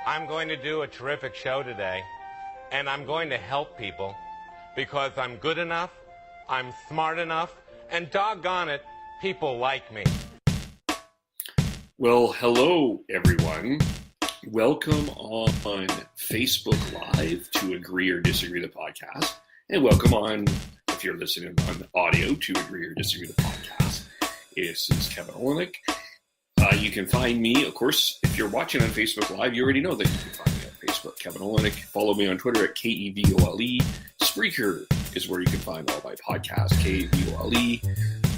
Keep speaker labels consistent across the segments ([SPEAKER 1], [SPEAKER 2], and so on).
[SPEAKER 1] I'm going to do a terrific show today, and I'm going to help people because I'm good enough, I'm smart enough, and doggone it, people like me.
[SPEAKER 2] Well, hello, everyone. Welcome on Facebook Live to Agree or Disagree the podcast, and welcome on, if you're listening on audio, to Agree or Disagree the podcast. This is Kevin Olenek. You can find me, of course, if you're watching on Facebook Live, you already know that you can find me on Facebook, Kevin Olenek. Follow me on Twitter at KEVOLE. Spreaker is where you can find all my podcasts, KEVOLE.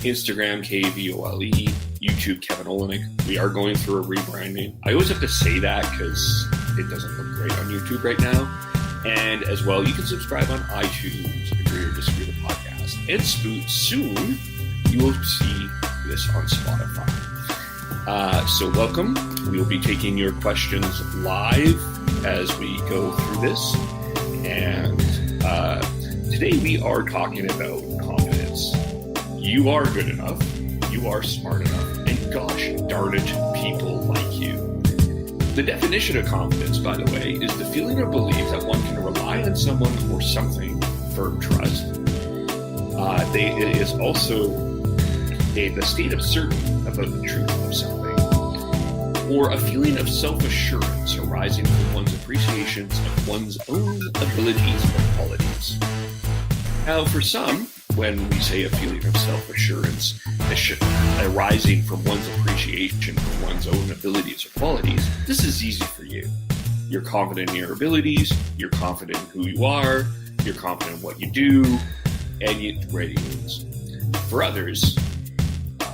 [SPEAKER 2] Instagram, KEVOLE. YouTube, Kevin Olenek. We are going through a rebranding. I always have to say that because it doesn't look great on YouTube right now. And as well, you can subscribe on iTunes, Agree or Disagree the podcast. And soon, you will see this on Spotify. So welcome. We will be taking your questions live as we go through this. And today we are talking about confidence. You are good enough. You are smart enough. And gosh darn it, people like you. The definition of confidence, by the way, is the feeling or belief that one can rely on someone or something for trust. It is also the state of certainty about the truth of something, or a feeling of self-assurance arising from one's appreciations of one's own abilities or qualities. Now, for some, when we say a feeling of self-assurance arising from one's appreciation for one's own abilities or qualities, this is easy for you. You're confident in your abilities, you're confident in who you are, you're confident in what you do, and you're ready to lose. For others,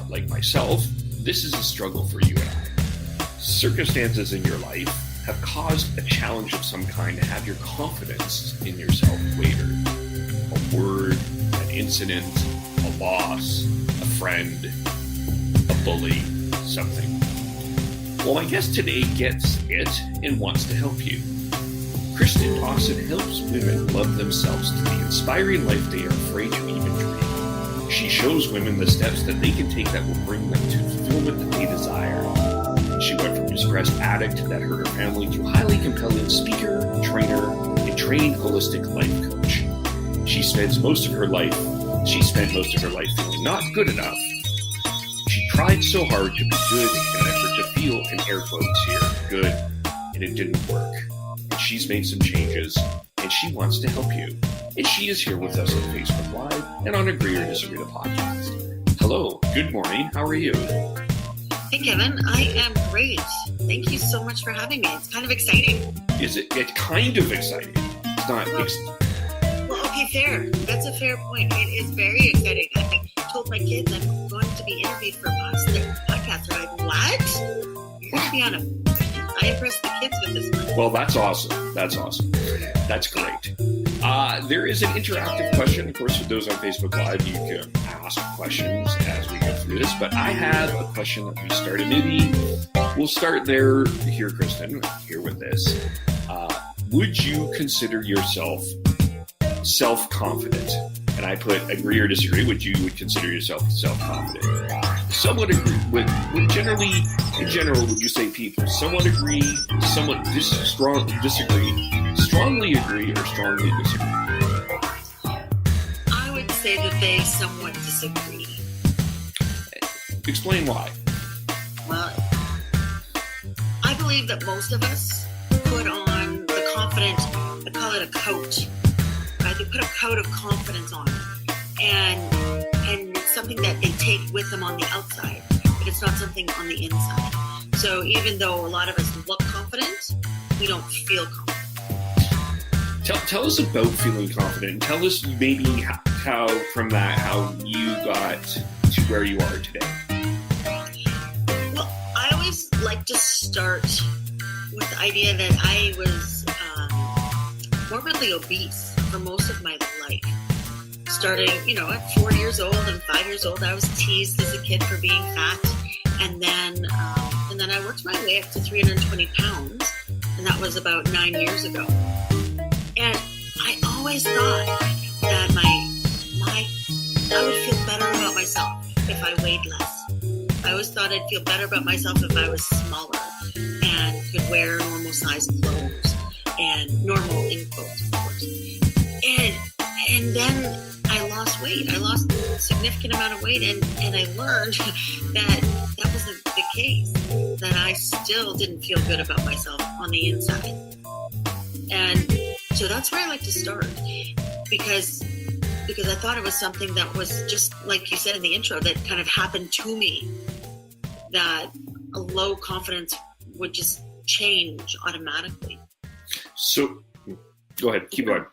[SPEAKER 2] like myself, this is a struggle for you and I. Circumstances in your life have caused a challenge of some kind to have your confidence in yourself wavered. A word, an incident, a loss, a friend, a bully, something. Well, my guest today gets it and wants to help you. Kristen, Dawson helps women love themselves to the inspiring life they are afraid to even dream. She shows women the steps that they can take that will bring them to fulfillment that they desire. She went from distressed addict that hurt her family to highly compelling speaker, trainer, and trained holistic life coach. She spent most of her life feeling not good enough. She tried so hard to be good in an effort to feel, in air quotes here, good, and it didn't work. And she's made some changes, and she wants to help you. And she is here with us on Facebook Live and on Agree or Disagree the podcast. Hello, good morning, how are you?
[SPEAKER 3] Hey Kevin, I am great. Thank you so much for having me. It's kind of exciting.
[SPEAKER 2] Is it? It's kind of exciting. It's not.
[SPEAKER 3] Well, okay, fair. That's a fair point. It is very exciting. I told my kids I'm going to be interviewed for a podcast. They're like, what? You're going to be on a... I impressed the kids with this one.
[SPEAKER 2] Well, that's awesome. That's great. There is an interactive question. Of course, for those on Facebook Live, you can ask questions as we go through this. But I have a question that we started. Maybe we'll start there here, Kristen, here with this. Would you consider yourself self-confident? And I put agree or disagree. Would consider yourself self-confident? Somewhat agree. Would generally, in general, would you say people somewhat agree, somewhat disagree, strongly agree, or strongly disagree?
[SPEAKER 3] I would say that they somewhat disagree.
[SPEAKER 2] Explain why.
[SPEAKER 3] Well, I believe that most of us put on the confident, I call it a coat, right? They put a coat of confidence on it. And it's something that they take with them on the outside, but it's not something on the inside. So even though a lot of us look confident, we don't feel confident.
[SPEAKER 2] Tell us about feeling confident. Tell us maybe how you got to where you are today.
[SPEAKER 3] Well, I always like to start with the idea that I was morbidly obese for most of my life. Starting, at 4 years old and 5 years old, I was teased as a kid for being fat. And then I worked my way up to 320 pounds. And that was about 9 years ago. And I always thought that I would feel better about myself if I weighed less. I always thought I'd feel better about myself if I was smaller. And and could wear normal size clothes, and normal in quotes, of course. And then I lost weight. I lost a significant amount of weight, and I learned that wasn't the case, that I still didn't feel good about myself on the inside. And so that's where I like to start, because I thought it was something that was just like you said in the intro, that kind of happened to me, that a low confidence would just change automatically.
[SPEAKER 2] So go ahead, keep going.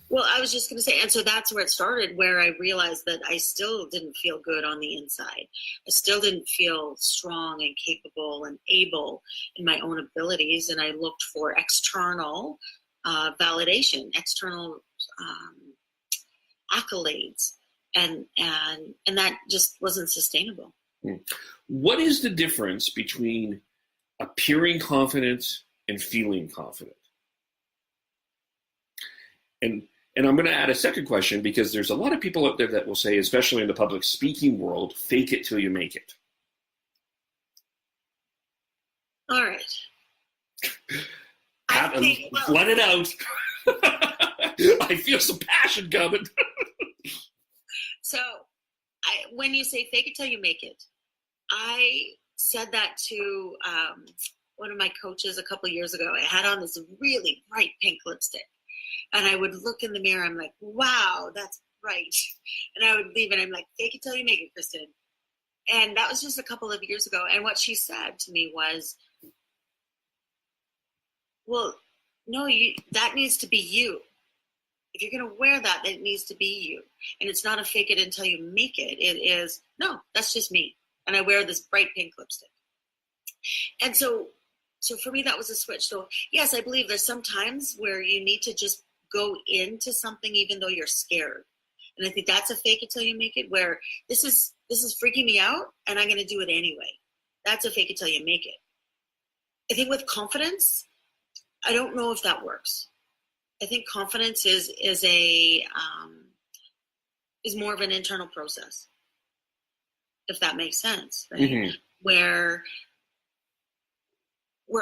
[SPEAKER 3] Well, I was just going to say, and so that's where it started, where I realized that I still didn't feel good on the inside. I still didn't feel strong and capable and able in my own abilities, and I looked for external validation, external accolades, and that just wasn't sustainable.
[SPEAKER 2] What is the difference between appearing confident and feeling confident? And I'm going to add a second question, because there's a lot of people out there that will say, especially in the public speaking world, fake it till you make it.
[SPEAKER 3] All right.
[SPEAKER 2] Let it out. I feel some passion coming.
[SPEAKER 3] So when you say fake it till you make it, I said that to one of my coaches a couple years ago. I had on this really bright pink lipstick. And I would look in the mirror, I'm like, wow, that's bright. And I would leave and I'm like, fake it till you make it, Kristen. And that was just a couple of years ago. And what she said to me was, well, no, that needs to be you. If you're going to wear that, it needs to be you. And it's not a fake it until you make it. It is, no, that's just me. And I wear this bright pink lipstick. And so for me, that was a switch. So yes, I believe there's some times where you need to just go into something even though you're scared. And I think that's a fake it till you make it, where this is freaking me out and I'm going to do it anyway. That's a fake it till you make it. I think with confidence, I don't know if that works. I think confidence is more of an internal process, if that makes sense, right? Mm-hmm. Where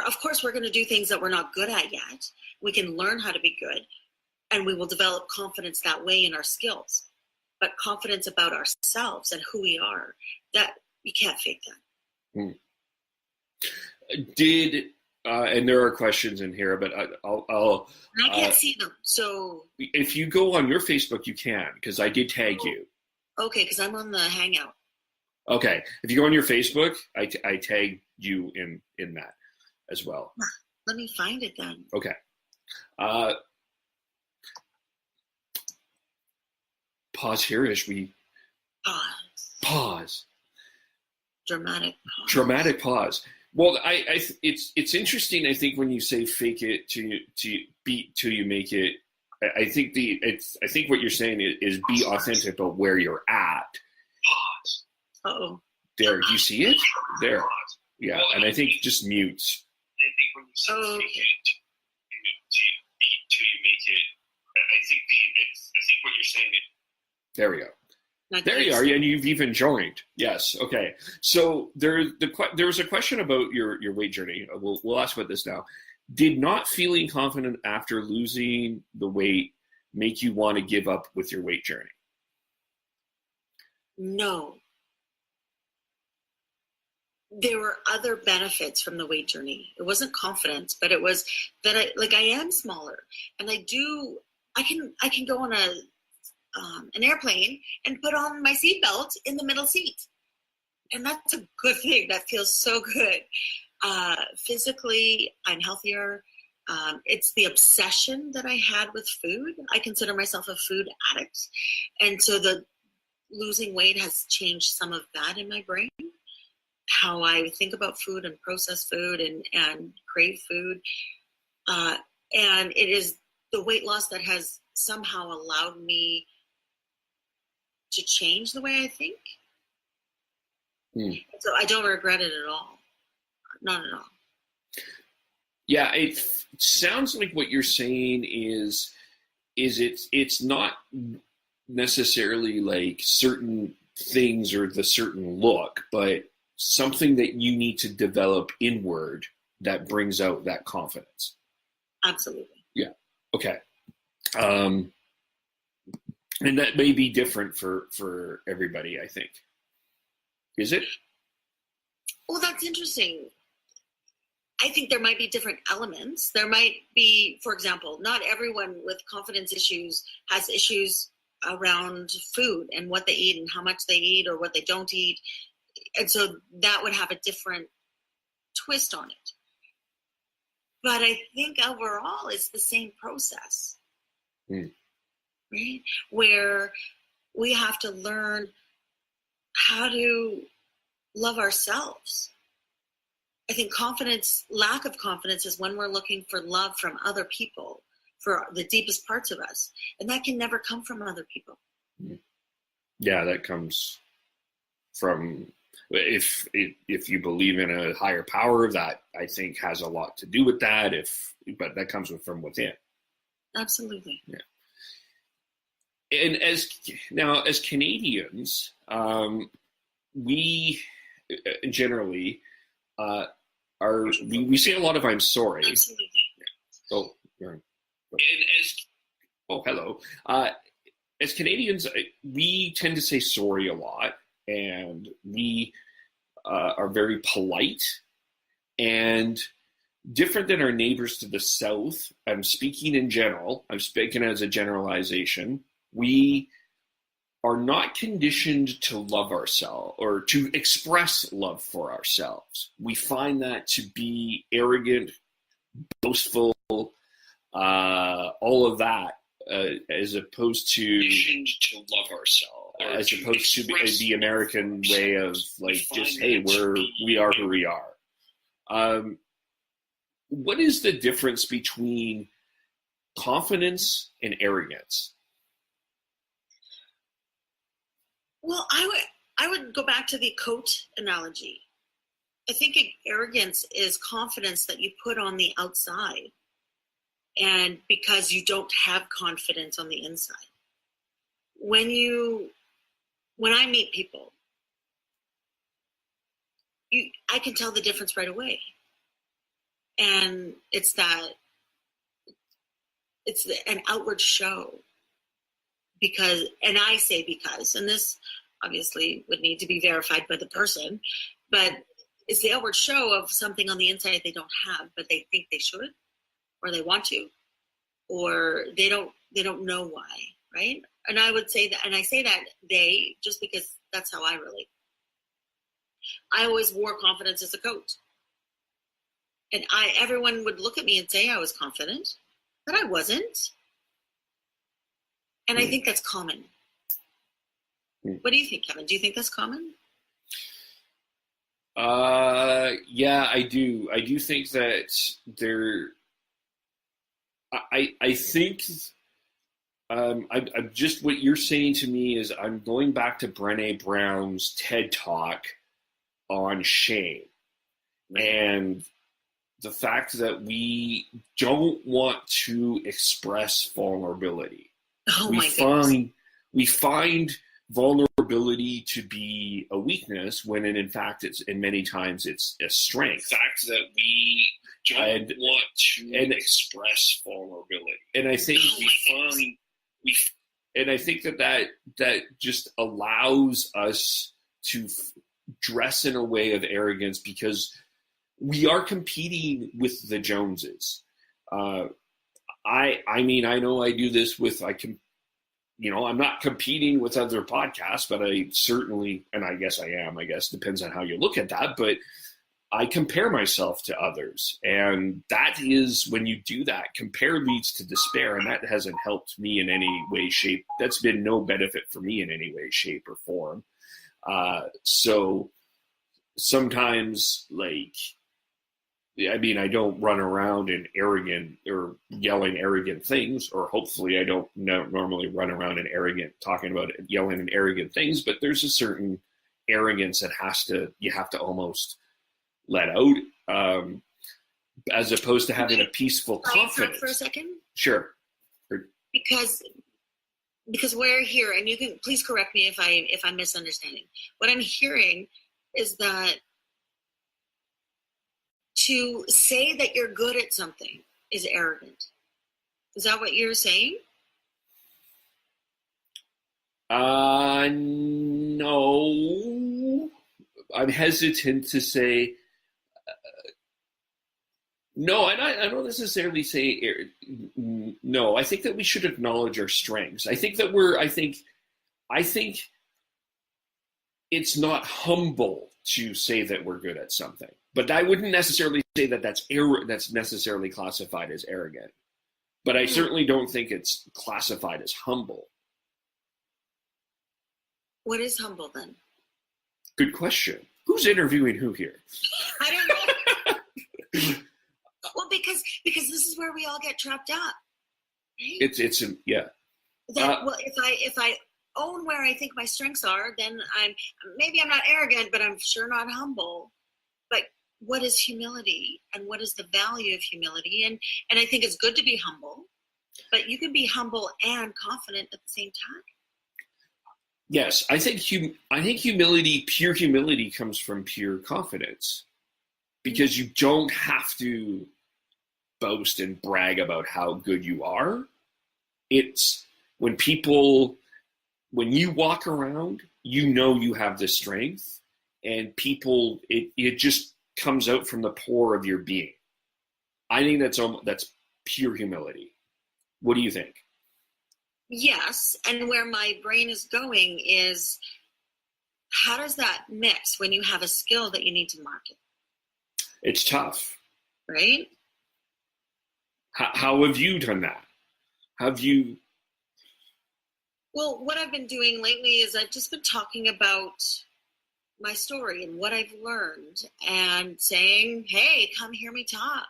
[SPEAKER 3] of course we're going to do things that we're not good at yet. We can learn how to be good, and we will develop confidence that way in our skills. But confidence about ourselves and who we are, that you can't fake that.
[SPEAKER 2] And there are questions in here, but I'll
[SPEAKER 3] I can't see them. So
[SPEAKER 2] if you go on your Facebook, you can, because I did tag you.
[SPEAKER 3] Okay, because I'm on the Hangout.
[SPEAKER 2] Okay, if you go on your Facebook, I tag you in that as well.
[SPEAKER 3] Let me find it then.
[SPEAKER 2] Okay. Pause here as we pause. Dramatic pause. Well, it's interesting. I think when you say fake it till you make it, I think what you're saying is be authentic about where you're at.
[SPEAKER 3] Pause. Uh-oh.
[SPEAKER 2] There, do you see it? There. Yeah, and I think just mute.
[SPEAKER 4] I think when you say fake it till you make it, I think what you're saying is.
[SPEAKER 2] There we go. There you are, and you've even joined. Yes. Okay. So there was a question about your weight journey. We'll ask about this now. Did not feeling confident after losing the weight make you want to give up with your weight journey?
[SPEAKER 3] No. There were other benefits from the weight journey. It wasn't confidence, but it was that I am smaller, and I can go on an airplane and put on my seatbelt in the middle seat. And that's a good thing. That feels so good. Physically, I'm healthier. It's the obsession that I had with food. I consider myself a food addict. And so the losing weight has changed some of that in my brain, how I think about food and process food and crave food. And it is the weight loss that has somehow allowed me to change the way I think. So I don't regret it at all. Not at all.
[SPEAKER 2] Yeah, it sounds like what you're saying is it's not necessarily like certain things or the certain look, but something that you need to develop inward that brings out that confidence.
[SPEAKER 3] Absolutely.
[SPEAKER 2] Yeah. Okay. And that may be different for everybody, I think. Is it?
[SPEAKER 3] Well, that's interesting. I think there might be different elements. There might be, for example, not everyone with confidence issues has issues around food and what they eat and how much they eat or what they don't eat. And so that would have a different twist on it. But I think overall it's the same process, right? Where we have to learn how to love ourselves. I think lack of confidence is when we're looking for love from other people, for the deepest parts of us. And that can never come from other people.
[SPEAKER 2] Yeah, that comes from, if you believe in a higher power, that I think has a lot to do with that. But that comes from within.
[SPEAKER 3] Absolutely.
[SPEAKER 2] Yeah. And as Canadians, we generally we say a lot of "I'm sorry."
[SPEAKER 3] Absolutely.
[SPEAKER 2] Oh, hello. As Canadians, we tend to say sorry a lot, and we are very polite, and different than our neighbors to the south. I'm speaking in general. I'm speaking as a generalization. We are not conditioned to love ourselves or to express love for ourselves. We find that to be arrogant, boastful, all of that, as opposed to
[SPEAKER 4] conditioned to love ourselves,
[SPEAKER 2] as opposed to the American way of like just, hey, we are who we are. What is the difference between confidence and arrogance?
[SPEAKER 3] Well, I would go back to the coat analogy. I think arrogance is confidence that you put on the outside, and because you don't have confidence on the inside. When I meet people, I can tell the difference right away. And it's an outward show. And I say because, and this obviously would need to be verified by the person, but it's the outward show of something on the inside they don't have, but they think they should, or they want to, or they don't know why, right? And I would say that, and I say that just because that's how I relate. I always wore confidence as a coat. And everyone would look at me and say I was confident, but I wasn't. And I think that's common. What do you think, Kevin? Do you think that's common?
[SPEAKER 2] Yeah, I do. I do think that I think I'm just, what you're saying to me is I'm going back to Brené Brown's TED Talk on shame. And the fact that we don't want to express vulnerability.
[SPEAKER 3] Oh my goodness.
[SPEAKER 2] We find vulnerability to be a weakness when in fact many times it's a strength.
[SPEAKER 4] The fact that we don't want to express vulnerability.
[SPEAKER 2] And I think I think that just allows us to dress in a way of arrogance because we are competing with the Joneses. I mean, I know I do this I'm not competing with other podcasts, but I certainly, and I guess I am, depends on how you look at that, but I compare myself to others. And that is, when you do that, compare leads to despair. And that hasn't helped me in any way, shape. That's been no benefit for me in any way, shape, or form. So sometimes, I don't run around in arrogant or yelling arrogant things, or hopefully I don't normally run around in talking about yelling and arrogant things, but there's a certain arrogance that you have to almost let out, as opposed to having a peaceful confidence.
[SPEAKER 3] For a second?
[SPEAKER 2] Sure.
[SPEAKER 3] Because we're here, and you can please correct me if I'm misunderstanding. What I'm hearing is that to say that you're good at something is arrogant. Is that what you're saying?
[SPEAKER 2] No. I'm hesitant to say no, and I don't necessarily say no. I think that we should acknowledge our strengths. I think it's not humble to say that we're good at something, but I wouldn't necessarily say that that's necessarily classified as arrogant. But I certainly don't think it's classified as humble.
[SPEAKER 3] What is humble then?
[SPEAKER 2] Good question. Who's interviewing who here?
[SPEAKER 3] I don't know. Well, because this is where we all get trapped up. Right?
[SPEAKER 2] It's yeah.
[SPEAKER 3] Well, if I own where I think my strengths are, then I'm not arrogant, but I'm sure not humble. But what is humility, and what is the value of humility? And I think it's good to be humble, but you can be humble and confident at the same time.
[SPEAKER 2] Yes, I think humility, pure humility, comes from pure confidence, because you don't have to boast and brag about how good you are. It's when you walk around, you know you have the strength, and it just comes out from the core of your being. I think that's pure humility. What do you think?
[SPEAKER 3] Yes, and where my brain is going is, how does that mix when you have a skill that you need to market?
[SPEAKER 2] It's tough.
[SPEAKER 3] Right?
[SPEAKER 2] How have you done that?
[SPEAKER 3] Well, what I've been doing lately is I've just been talking about my story and what I've learned and saying, hey, come hear me talk.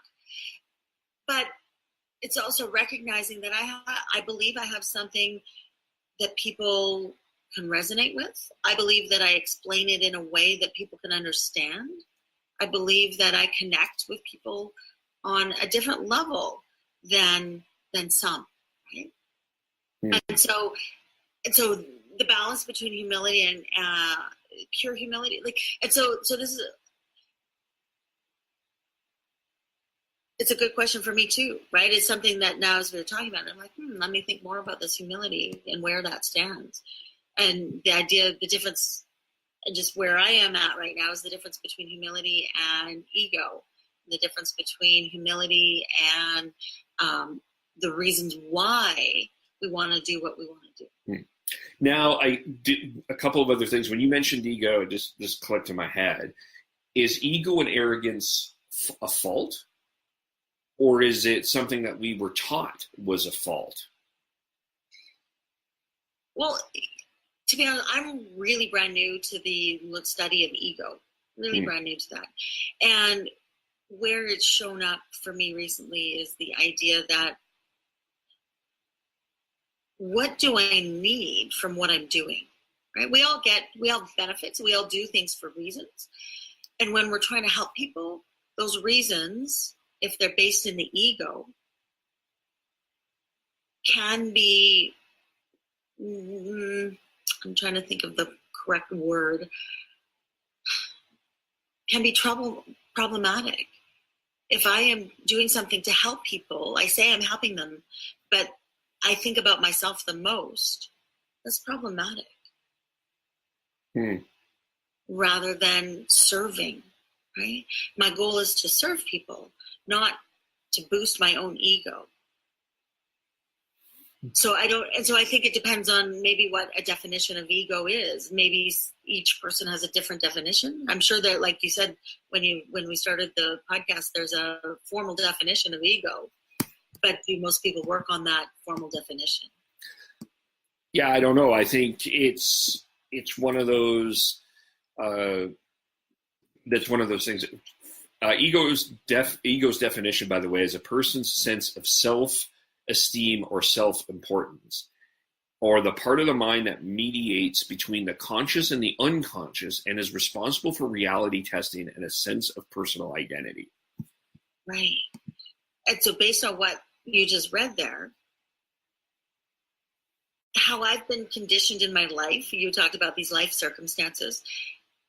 [SPEAKER 3] But it's also recognizing that I believe I have something that people can resonate with. I believe that I explain it in a way that people can understand. I believe that I connect with people on a different level than some, right? Mm. And so the balance between humility and pure humility, so this is it's a good question for me too, right? It's something that now as we're talking about it, I'm like, let me think more about this humility and where that stands. And the idea, the difference, and just where I am at right now is the difference between humility and ego, the difference between humility and the reasons why we want to do what we want to do.
[SPEAKER 2] Now, I did a couple of other things. When you mentioned ego, it just clicked in my head. Is ego and arrogance a fault? Or is it something that we were taught was a fault?
[SPEAKER 3] Well, to be honest, I'm really brand new to the study of ego, really brand new to that. And where it's shown up for me recently is the idea that what do I need from what I'm doing, right? We all have benefits. We all do things for reasons. And when we're trying to help people, those reasons, if they're based in the ego, can be, I'm trying to think of the correct word, can be problematic. If I am doing something to help people, I say I'm helping them, but I think about myself the most, that's problematic. Rather than serving, right? My goal is to serve people, not to boost my own ego. So I think it depends on maybe what a definition of ego is. Maybe each person has a different definition. I'm sure that, like you said, when we started the podcast, there's a formal definition of ego, but do most people work on that formal definition?
[SPEAKER 2] Yeah, I don't know. I think it's one of those, that's one of those things. Ego's definition, by the way, is a person's sense of self-esteem or self-importance, or the part of the mind that mediates between the conscious and the unconscious and is responsible for reality testing and a sense of personal identity.
[SPEAKER 3] Right. And so based on what you just read there, how I've been conditioned in my life, you talked about these life circumstances,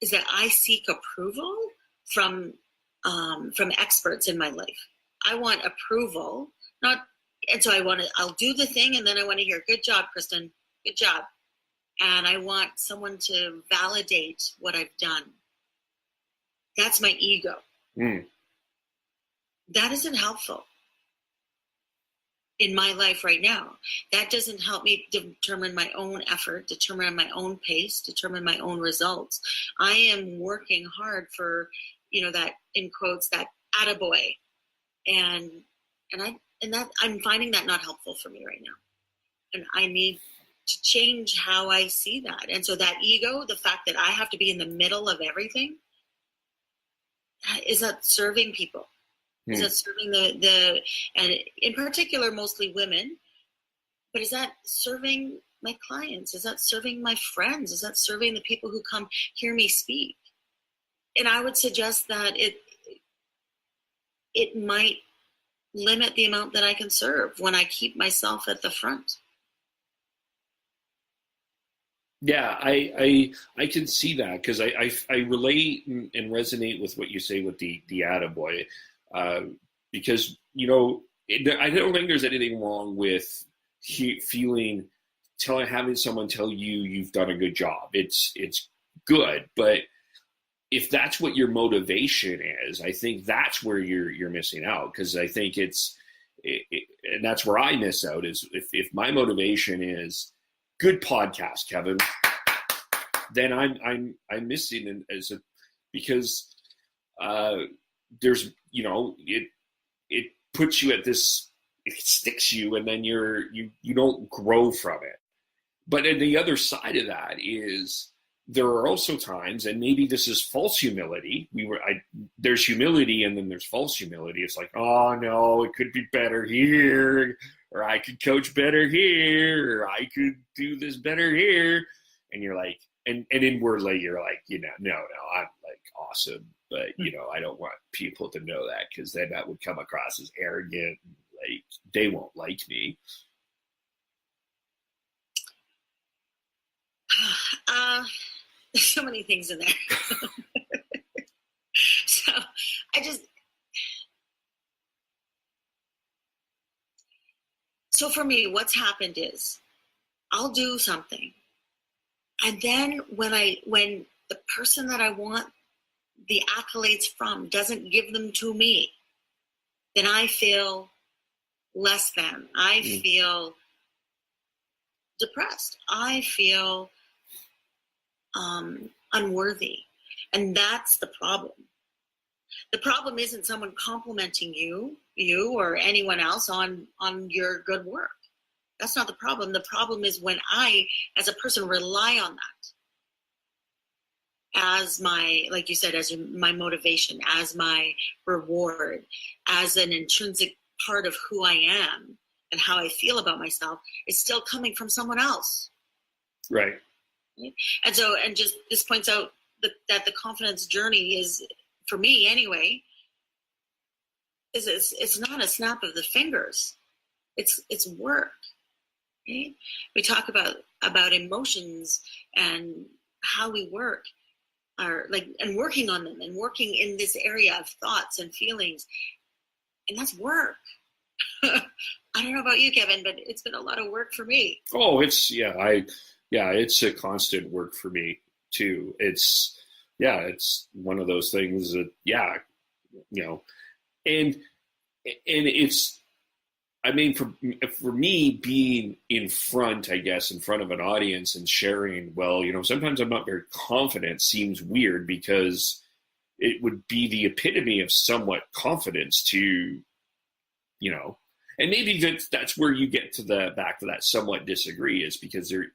[SPEAKER 3] is that I seek approval from from experts in my life. I want approval, and so I'll do the thing, and then I want to hear, good job, Kristen, good job. And I want someone to validate what I've done. That's my ego. That isn't helpful in my life right now. That doesn't help me determine my own effort, determine my own pace, determine my own results. I am working hard for, that, in quotes, that attaboy. And that I'm finding that not helpful for me right now. And I need to change how I see that. And so that ego, the fact that I have to be in the middle of everything, is that serving people? Is that serving the and in particular, mostly women, but is that serving my clients? Is that serving my friends? Is that serving the people who come hear me speak? And I would suggest that it might limit the amount that I can serve when I keep myself at the front.
[SPEAKER 2] Yeah, I can see that, because I relate and resonate with what you say with the attaboy, because I don't think there's anything wrong with having someone tell you you've done a good job. It's good, but if that's what your motivation is, I think that's where you're missing out, because I think and that's where I miss out, is if my motivation is good podcast, Kevin, then I'm missing because there's it puts you at this, it sticks you, and then you don't grow from it. But then the other side of that is there are also times, and maybe this is false humility. There's humility, and then there's false humility. It's like, oh no, it could be better here, or I could coach better here, or I could do this better here. And you're like, and inwardly you're like, no, I'm like awesome, but I don't want people to know that, because then that would come across as arrogant. Like, they won't like me.
[SPEAKER 3] There's so many things in there. So for me, what's happened is I'll do something, and then when the person that I want the accolades from doesn't give them to me, then I feel less than. I feel depressed. I feel unworthy. And that's the problem. The problem isn't someone complimenting you or anyone else on your good work. That's not the problem. The problem is when I, as a person, rely on that as my, like you said, as my motivation, as my reward, as an intrinsic part of who I am and how I feel about myself, is still coming from someone else.
[SPEAKER 2] Right.
[SPEAKER 3] And so, and just this points out that the confidence journey is, for me anyway, it's not a snap of the fingers. It's work. Right? We talk about emotions and how we work, and working on them, and working in this area of thoughts and feelings, and that's work. I don't know about you, Kevin, but it's been a lot of work for me.
[SPEAKER 2] Oh, it's a constant work for me too. It's one of those things that, and it's, I mean, for me, being in front of an audience and sharing, sometimes I'm not very confident, seems weird, because it would be the epitome of somewhat confidence to, and maybe that's where you get to back to that somewhat disagree, is because there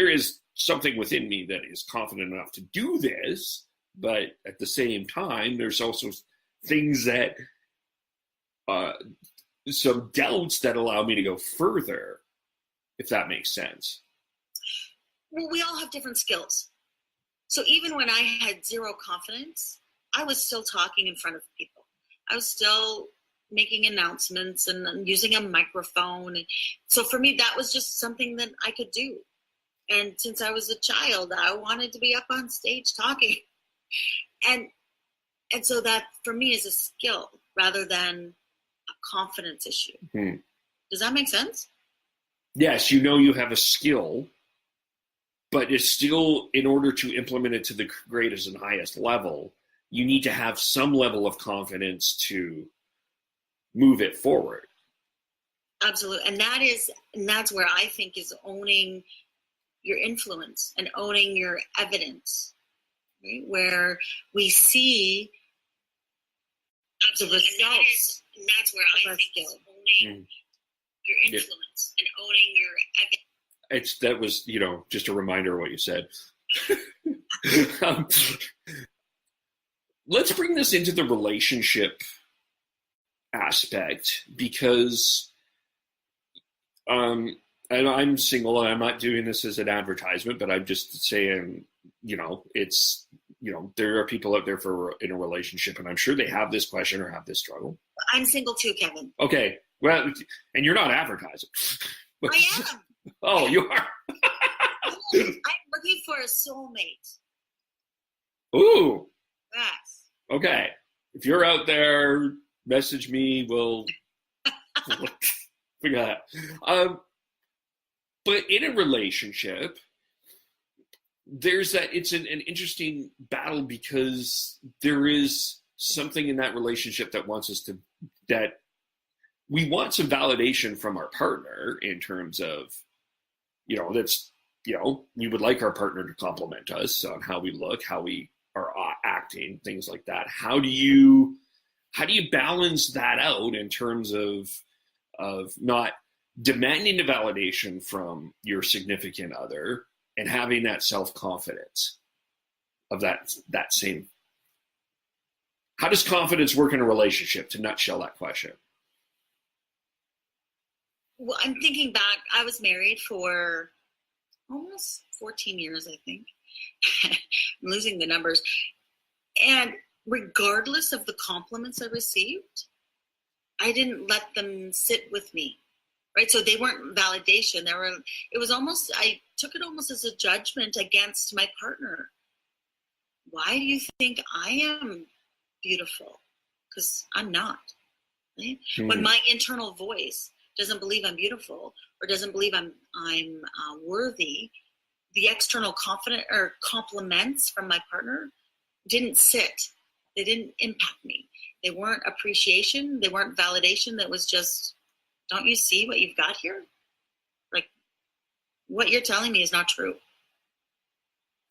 [SPEAKER 2] is something within me that is confident enough to do this, but at the same time, there's also things that, some doubts that allow me to go further, if that makes sense.
[SPEAKER 3] Well, we all have different skills. So even when I had zero confidence, I was still talking in front of people. I was still making announcements and using a microphone. And so for me, that was just something that I could do. And since I was a child, I wanted to be up on stage talking. And And so that, for me, is a skill rather than a confidence issue. Does that make sense?
[SPEAKER 2] Yes, you have a skill, but it's still, in order to implement it to the greatest and highest level, you need to have some level of confidence to move it forward.
[SPEAKER 3] Absolutely. And that's where I think is owning your influence and owning your evidence, right? Where we see the results. And that's where I think is owning your influence and owning your evidence.
[SPEAKER 2] That was, just a reminder of what you said. Let's bring this into the relationship aspect, because and I'm single, and I'm not doing this as an advertisement, but I'm just saying, it's, there are people out there in a relationship, and I'm sure they have this question or have this struggle.
[SPEAKER 3] I'm single too, Kevin.
[SPEAKER 2] Okay. Well, and you're not advertising.
[SPEAKER 3] I am.
[SPEAKER 2] Oh, you are?
[SPEAKER 3] I'm looking for a soulmate.
[SPEAKER 2] Ooh.
[SPEAKER 3] Yes.
[SPEAKER 2] Okay. If you're out there, message me. We'll figure that out. But in a relationship, there's that. It's an interesting battle, because there is something in that relationship that wants us to, that we want some validation from our partner in terms of, that's, we would like our partner to compliment us on how we look, how we are acting, things like that. How do you balance that out in terms of not demanding the validation from your significant other and having that self-confidence of that same? How does confidence work in a relationship, to nutshell that question?
[SPEAKER 3] Well, I'm thinking back. I was married for almost 14 years, I think. I'm losing the numbers. And regardless of the compliments I received, I didn't let them sit with me, right? So they weren't validation. I took it almost as a judgment against my partner. Why do you think I am beautiful? Because I'm not. Right? When my internal voice doesn't believe I'm beautiful, or doesn't believe I'm worthy, the external compliments from my partner didn't sit. They didn't impact me. They weren't appreciation. They weren't validation. That was just, don't you see what you've got here? Like, what you're telling me is not true.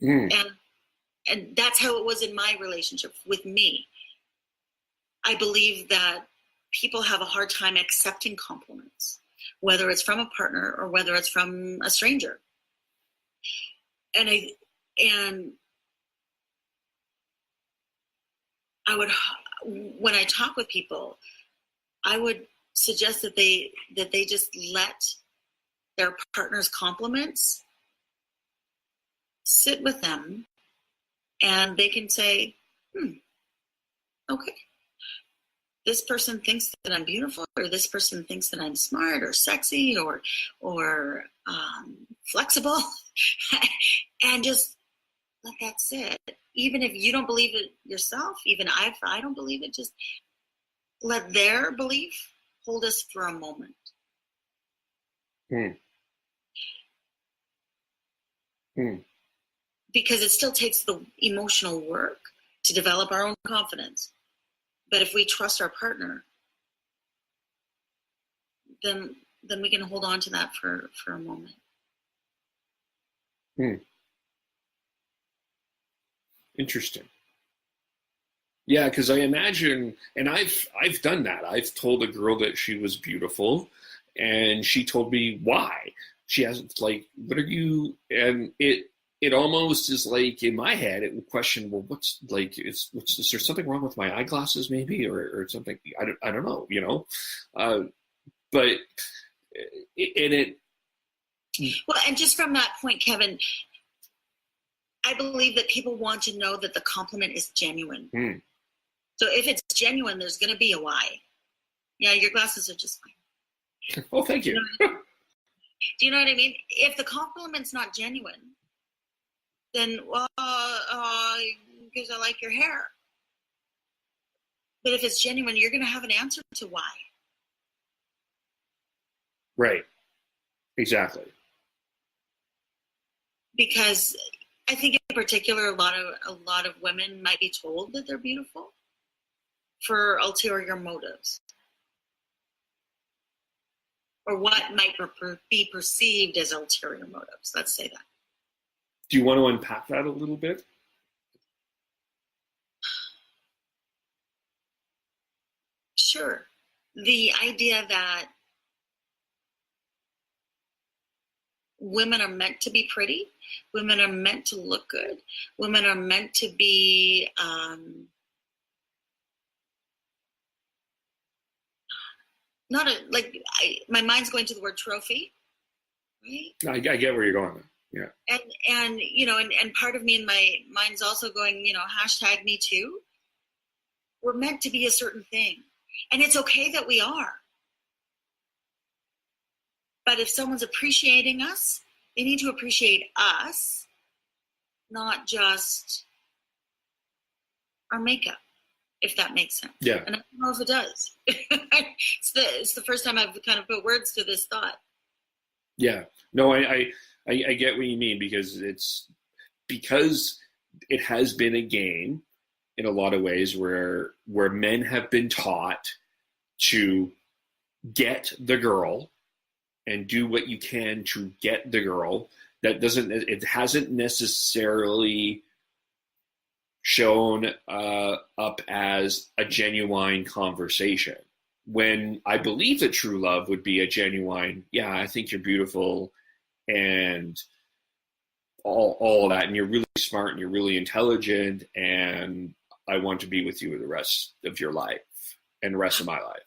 [SPEAKER 3] And that's how it was in my relationship with me. I believe that people have a hard time accepting compliments, whether it's from a partner or whether it's from a stranger. And I would, when I talk with people, I would suggest that they just let their partner's compliments sit with them, and they can say, okay, this person thinks that I'm beautiful, or this person thinks that I'm smart or sexy or flexible, and just let that sit. Even if you don't believe it yourself, even if I don't believe it, just let their belief hold us for a moment. Because it still takes the emotional work to develop our own confidence. But if we trust our partner, then we can hold on to that for a moment.
[SPEAKER 2] Interesting. Yeah, because I imagine, and I've done that. I've told a girl that she was beautiful, and she told me why. She hasn't, like, what are you? And it almost is like, in my head, it would question, well, is there something wrong with my eyeglasses, maybe, or something? I don't know, but
[SPEAKER 3] well, and just from that point, Kevin, I believe that people want to know that the compliment is genuine. So if it's genuine, there's going to be a why. Yeah, your glasses are just fine.
[SPEAKER 2] Oh, thank you.
[SPEAKER 3] Do you know what I mean? If the compliment's not genuine, then, well, because I like your hair. But if it's genuine, you're going to have an answer to why.
[SPEAKER 2] Right. Exactly.
[SPEAKER 3] Because I think in particular, a lot of women might be told that they're beautiful for ulterior motives, or what might be perceived as ulterior motives. Let's say that.
[SPEAKER 2] Do you want to unpack that a little bit?
[SPEAKER 3] Sure. The idea that women are meant to be pretty, women are meant to look good, women are meant to be my mind's going to the word trophy, right?
[SPEAKER 2] I get where you're going. Yeah.
[SPEAKER 3] And part of me in my mind's also going, hashtag me too. We're meant to be a certain thing, and it's okay that we are. But if someone's appreciating us, they need to appreciate us, not just our makeup, if that makes sense.
[SPEAKER 2] Yeah.
[SPEAKER 3] And I don't know if it does. It's the first time I've kind of put words to this thought.
[SPEAKER 2] Yeah. No, I get what you mean, because it has been a game in a lot of ways where men have been taught to get the girl and do what you can to get the girl. It hasn't necessarily shown up as a genuine conversation, when I believe that true love would be a genuine, yeah, I think you're beautiful and all that, and you're really smart and you're really intelligent, and I want to be with you the rest of your life and the rest of my life.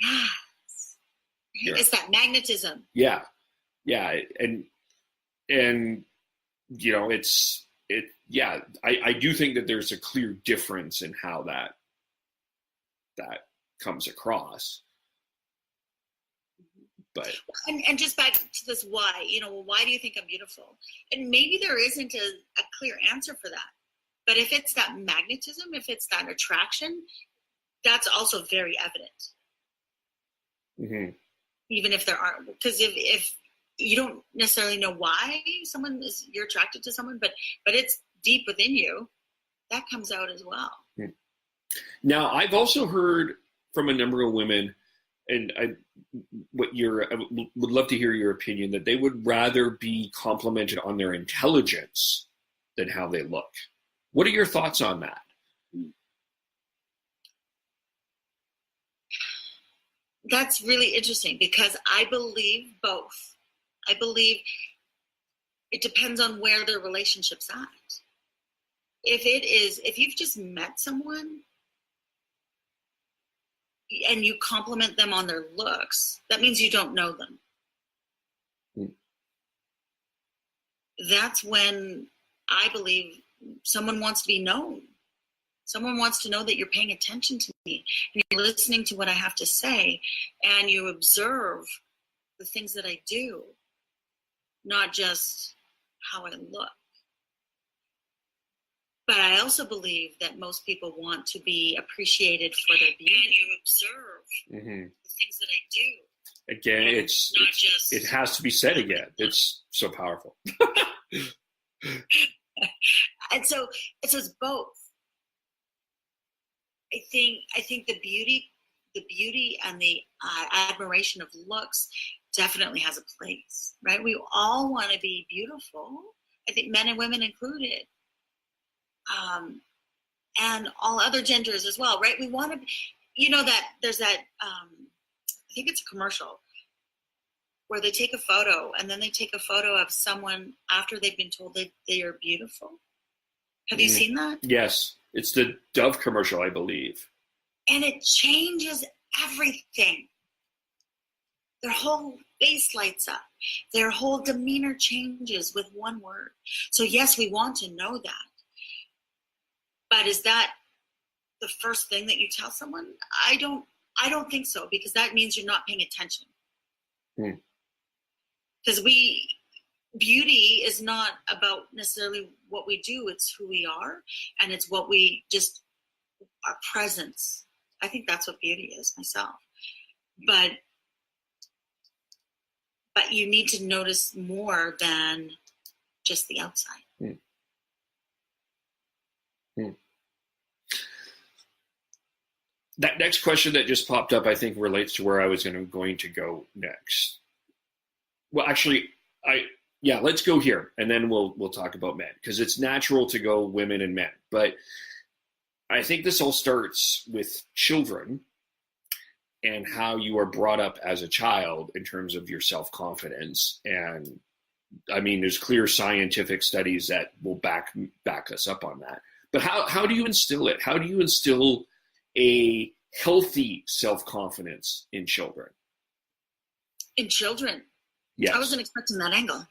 [SPEAKER 3] Yes. It's that magnetism.
[SPEAKER 2] Yeah. And I do think that there's a clear difference in how that comes across. But
[SPEAKER 3] and just back to this why, why do you think I'm beautiful? And maybe there isn't a clear answer for that. But if it's that magnetism, if it's that attraction, that's also very evident.
[SPEAKER 2] Mm-hmm.
[SPEAKER 3] Even if there aren't, because if you don't necessarily know why you're attracted to someone, but it's deep within you, that comes out as well.
[SPEAKER 2] Now, I've also heard from a number of women, and I would love to hear your opinion, that they would rather be complimented on their intelligence than how they look. What are your thoughts on that?
[SPEAKER 3] That's really interesting, because I believe both. I believe it depends on where their relationship's at. If you've just met someone and you compliment them on their looks, that means you don't know them. That's when I believe someone wants to be known. Someone wants to know that you're paying attention to me and you're listening to what I have to say, and you observe the things that I do, not just how I look. But I also believe that most people want to be appreciated for their beauty. And you observe the things that I do.
[SPEAKER 2] Again, it has to be said again. It's so powerful.
[SPEAKER 3] And so it's both. I think the beauty and the admiration of looks definitely has a place, right? We all want to be beautiful. I think men and women included, and all other genders as well, right? We want to, that there's that. I think it's a commercial where they take a photo and then they take a photo of someone after they've been told that they are beautiful. Have you seen that?
[SPEAKER 2] Yes. It's the Dove commercial, I believe.
[SPEAKER 3] And it changes everything. Their whole face lights up. Their whole demeanor changes with one word. So yes, we want to know that. But is that the first thing that you tell someone? I don't think so, because that means you're not paying attention. Because beauty is not about necessarily what we do, it's who we are, and it's what we just, our presence I think that's what beauty is myself. But you need to notice more than just the outside.
[SPEAKER 2] That next question that just popped up, I think, relates to where I was going to go next. Well, actually, let's go here, and then we'll talk about men, because it's natural to go women and men. But I think this all starts with children and how you are brought up as a child in terms of your self-confidence. And I mean, there's clear scientific studies that will back us up on that. But how do you instill it? How do you instill a healthy self-confidence in children?
[SPEAKER 3] In children?
[SPEAKER 2] Yes.
[SPEAKER 3] I wasn't expecting that angle.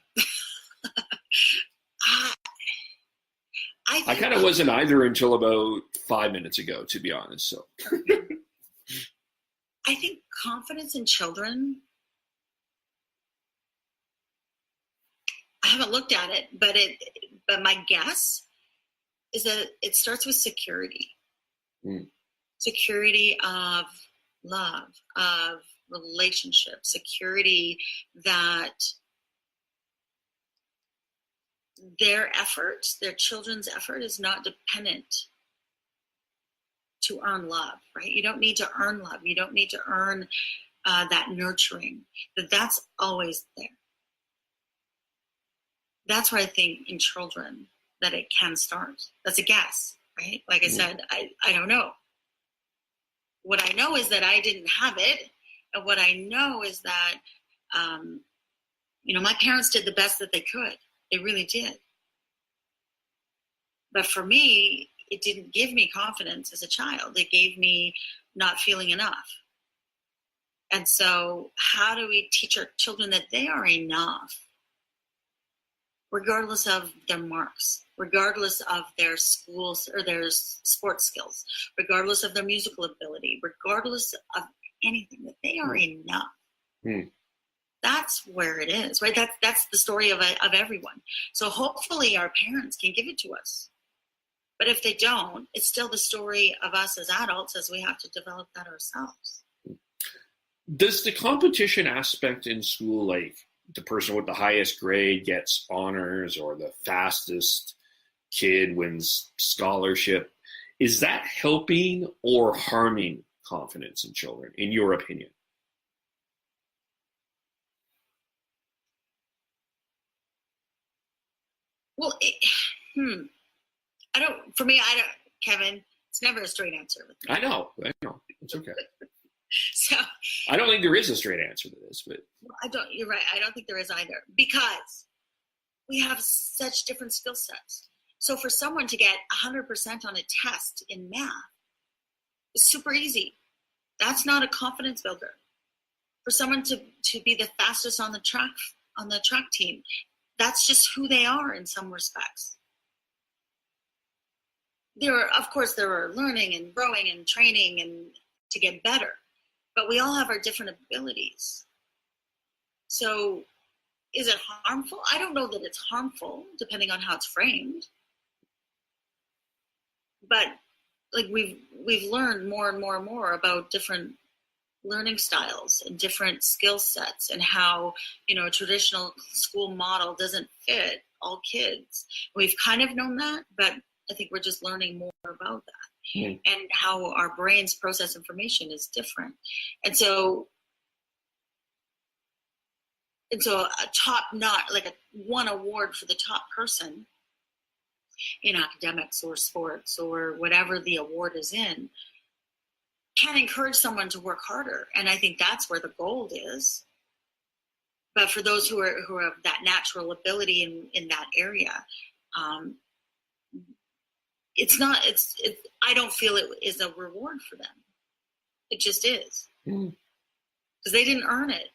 [SPEAKER 2] I kind of wasn't either until about 5 minutes ago, to be honest. So
[SPEAKER 3] I think confidence in children, I haven't looked at it, but my guess is that it starts with security. Security of love, of relationship, security that their effort, their children's effort, is not dependent to earn love, right? You don't need to earn love. You don't need to earn that nurturing. That's always there. That's where I think in children that it can start. That's a guess, right? Like I said, I don't know. What I know is that I didn't have it. And what I know is that, my parents did the best that they could. They really did. But for me, it didn't give me confidence as a child. It gave me not feeling enough. And so how do we teach our children that they are enough, regardless of their marks, regardless of their schools or their sports skills, regardless of their musical ability, regardless of anything, that they are enough? That's where it is, right? That's the story of everyone. So hopefully our parents can give it to us. But if they don't, it's still the story of us as adults, as we have to develop that ourselves.
[SPEAKER 2] Does the competition aspect in school, like the person with the highest grade gets honors or the fastest kid wins scholarship, is that helping or harming confidence in children, in your opinion?
[SPEAKER 3] Well, Kevin, it's never a straight answer.
[SPEAKER 2] I know. It's okay.
[SPEAKER 3] So
[SPEAKER 2] I don't think there is a straight answer to this, but
[SPEAKER 3] you're right. I don't think there is either, because we have such different skill sets. So for someone to get 100% on a test in math is super easy. That's not a confidence builder. For someone to be the fastest on the track team, that's just who they are in some respects. There are learning and growing and training and to get better, but we all have our different abilities. So is it harmful? I don't know that it's harmful, depending on how it's framed. But like we've learned more and more and more about different learning styles and different skill sets, and how a traditional school model doesn't fit all kids. We've kind of known that, but I think we're just learning more about that, and how our brains process information is different. And so a top, not like a one award for the top person in academics or sports or whatever the award is in, can encourage someone to work harder. And I think that's where the gold is. But for those who have that natural ability in that area, I don't feel it is a reward for them. It just is. Because they didn't earn it.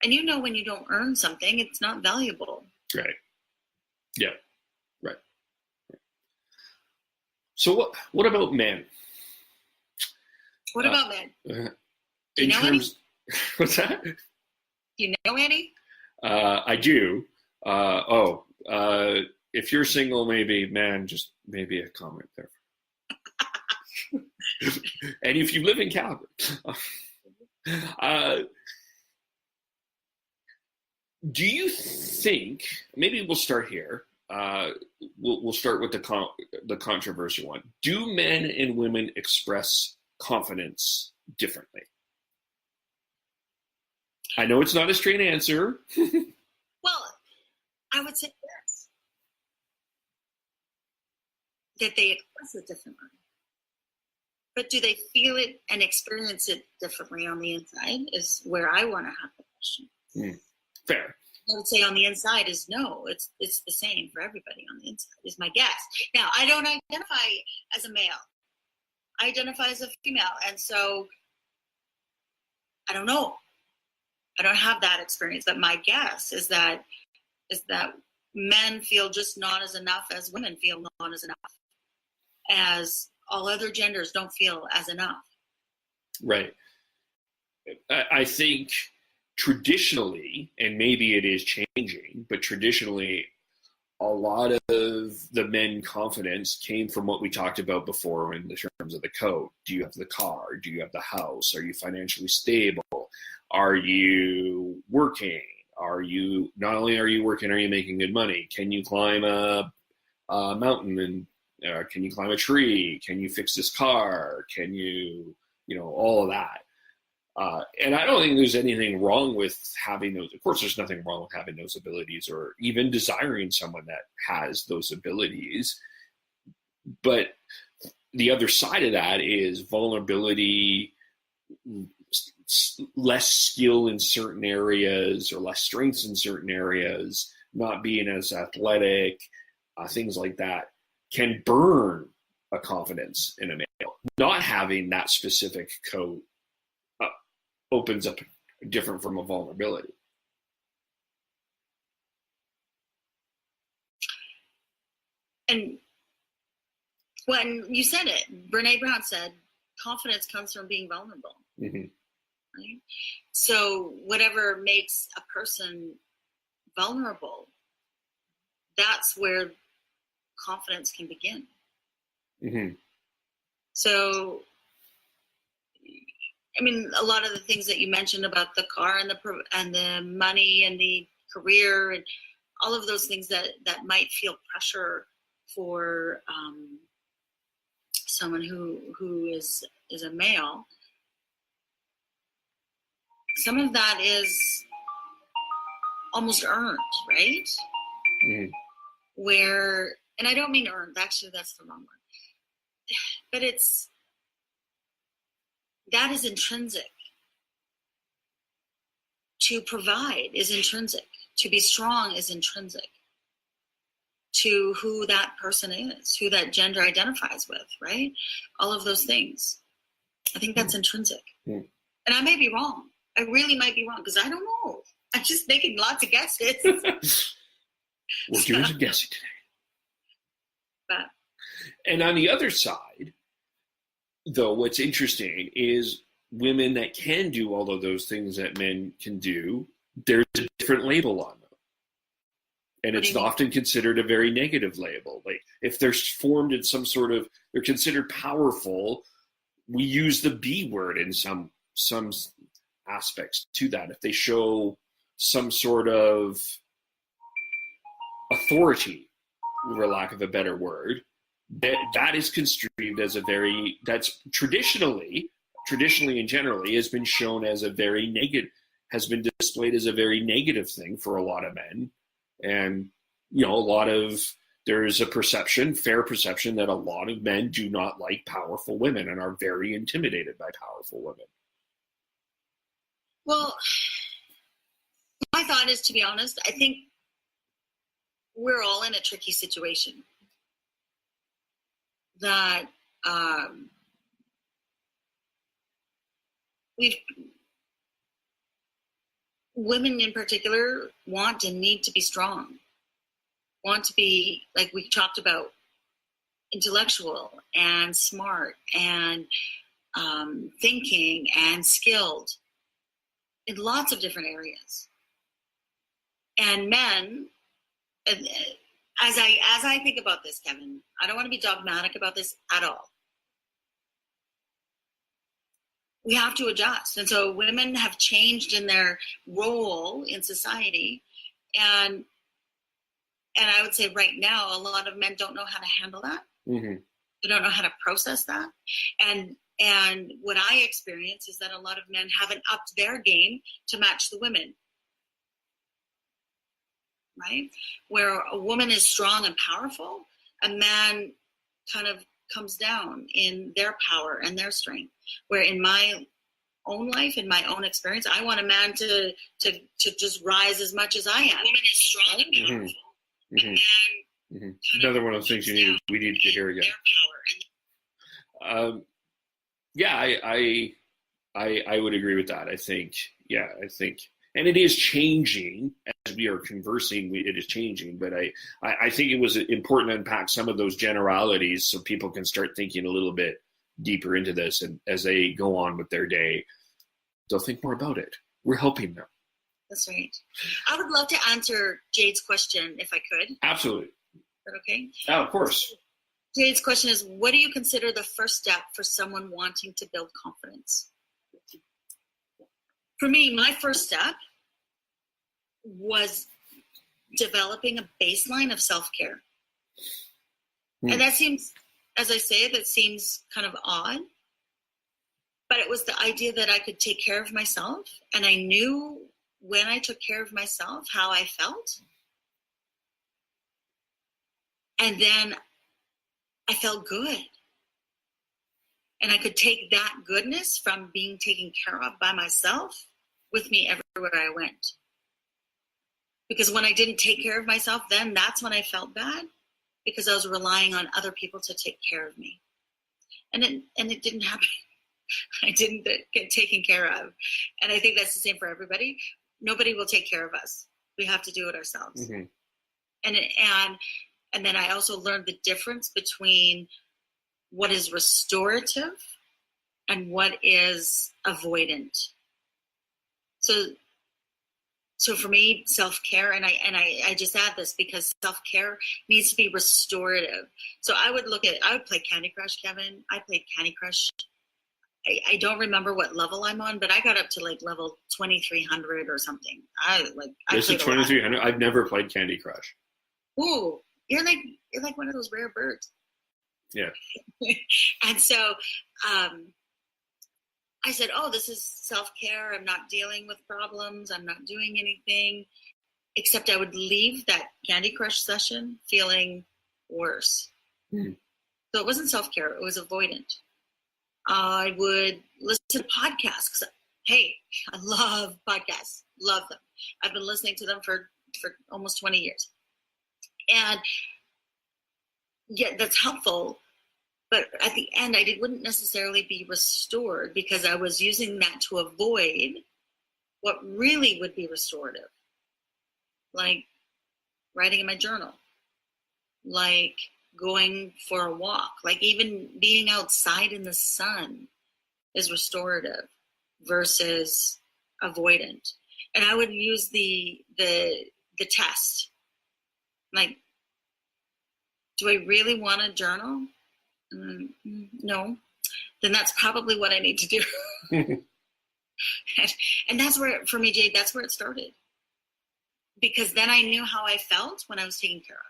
[SPEAKER 3] And when you don't earn something, it's not valuable.
[SPEAKER 2] Right. Yeah. Right. So what about men?
[SPEAKER 3] What about men?
[SPEAKER 2] Do you know any? What's that?
[SPEAKER 3] Do you know any?
[SPEAKER 2] I do. If you're single, maybe, man, just maybe a comment there. And if you live in Calgary, do you think, maybe we'll start here, we'll start with the controversial one. Do men and women express confidence differently? I know it's not a straight answer.
[SPEAKER 3] Well, I would say yes. That they express it differently. But do they feel it and experience it differently on the inside is where I want to have the question.
[SPEAKER 2] Fair.
[SPEAKER 3] I would say on the inside is no. It's the same for everybody on the inside is my guess. Now, I don't identify as a male. I identify as a female. And so I don't know. I don't have that experience. But my guess is that men feel just not as enough as women feel not as enough. As all other genders don't feel as enough. Right.
[SPEAKER 2] I think traditionally, and maybe it is changing, but traditionally, a lot of the men confidence came from what we talked about before in the terms of the code. Do you have the car? Do you have the house? Are you financially stable? Are you working? Not only are you working, are you making good money? Can you climb a mountain and can you climb a tree? Can you fix this car? Can you, all of that. And I don't think there's anything wrong with having those. Of course, there's nothing wrong with having those abilities or even desiring someone that has those abilities. But the other side of that is vulnerability, less skill in certain areas or less strengths in certain areas, not being as athletic, things like that can burn a confidence in a male. Not having that specific code opens up different from a vulnerability.
[SPEAKER 3] And when you said it, Brene Brown said, confidence comes from being vulnerable.
[SPEAKER 2] Mm-hmm.
[SPEAKER 3] Right? So whatever makes a person vulnerable, that's where confidence can begin.
[SPEAKER 2] Mm-hmm.
[SPEAKER 3] So, I mean, a lot of the things that you mentioned about the car and the money and the career and all of those things that might feel pressure for someone who is a male. Some of that is almost earned, right?
[SPEAKER 2] Mm-hmm.
[SPEAKER 3] Where, and I don't mean earned, actually that's the wrong word. But that is intrinsic. To provide is intrinsic. To be strong is intrinsic to who that person is, who that gender identifies with, right? All of those things. I think that's intrinsic.
[SPEAKER 2] Mm.
[SPEAKER 3] And I may be wrong. I really might be wrong because I don't know. I'm just making lots of guesses.
[SPEAKER 2] We're doing some guessing today.
[SPEAKER 3] But,
[SPEAKER 2] and on the other side, though, what's interesting is women that can do all of those things that men can do, there's a different label on them. And it's often considered a very negative label. Like if they're formed in some sort of, they're considered powerful, we use the B word in some aspects to that. If they show some sort of authority, for lack of a better word, that is construed as that's traditionally and generally has been shown as a very negative, has been displayed as a very negative thing for a lot of men. And, there's a fair perception that a lot of men do not like powerful women and are very intimidated by powerful women.
[SPEAKER 3] Well, my thought is, to be honest, I think we're all in a tricky situation. That women in particular want and need to be strong, want to be, like we talked about, intellectual and smart and thinking and skilled in lots of different areas. And men, as I think about this, Kevin, I don't want to be dogmatic about this at all. we have to adjust. And so women have changed in their role in society. And I would say right now, a lot of men don't know how to handle that.
[SPEAKER 2] Mm-hmm.
[SPEAKER 3] They don't know how to process that. And what I experience is that a lot of men haven't upped their game to match the women. Right? Where a woman is strong and powerful, a man kind of comes down in their power and their strength. Where in my own life, in my own experience, I want a man to just rise as much as I am. A woman is strong and powerful.
[SPEAKER 2] Mm-hmm. Mm-hmm. Mm-hmm. Another one of those things we need to hear again. Yeah, I would agree with that. I think, and it is changing as we are conversing. It is changing, but I think it was important to unpack some of those generalities so people can start thinking a little bit deeper into this, and as they go on with their day, they'll think more about it. We're helping them.
[SPEAKER 3] That's right. I would love to answer Jade's question if I could.
[SPEAKER 2] Absolutely.
[SPEAKER 3] Is that okay?
[SPEAKER 2] Oh, of course.
[SPEAKER 3] Jade's question is, what do you consider the first step for someone wanting to build confidence? For me, my first step was developing a baseline of self-care. And that seems, as I say it, that seems kind of odd. But it was the idea that I could take care of myself. And I knew when I took care of myself, how I felt. And then I felt good. And I could take that goodness from being taken care of by myself with me everywhere I went. Because when I didn't take care of myself, then that's when I felt bad, because I was relying on other people to take care of me. And it didn't happen. I didn't get taken care of. And I think that's the same for everybody. Nobody will take care of us. We have to do it ourselves. Mm-hmm. And then I also learned the difference between what is restorative and what is avoidant. So for me, self-care, and I just add this because self-care needs to be restorative. So I would play Candy Crush, Kevin. I played Candy Crush. I don't remember what level I'm on, but I got up to like level 2300 or something.
[SPEAKER 2] This is 2300. I've never played Candy Crush.
[SPEAKER 3] Ooh, you're like one of those rare birds.
[SPEAKER 2] Yeah.
[SPEAKER 3] And so I said, oh, this is self-care. I'm not dealing with problems. I'm not doing anything, except I would leave that Candy Crush session feeling worse. So it wasn't self-care. It was avoidant. I would listen to podcasts because, hey, I love podcasts. Love them. I've been listening to them for almost 20 years. And yeah, that's helpful. But at the end, I wouldn't necessarily be restored because I was using that to avoid what really would be restorative. Like writing in my journal. Like going for a walk. Like even being outside in the sun is restorative versus avoidant. And I would use the test. Like, do I really want to journal? No. Then that's probably what I need to do. And that's where, for me, Jade, that's where it started. Because then I knew how I felt when I was taken care of.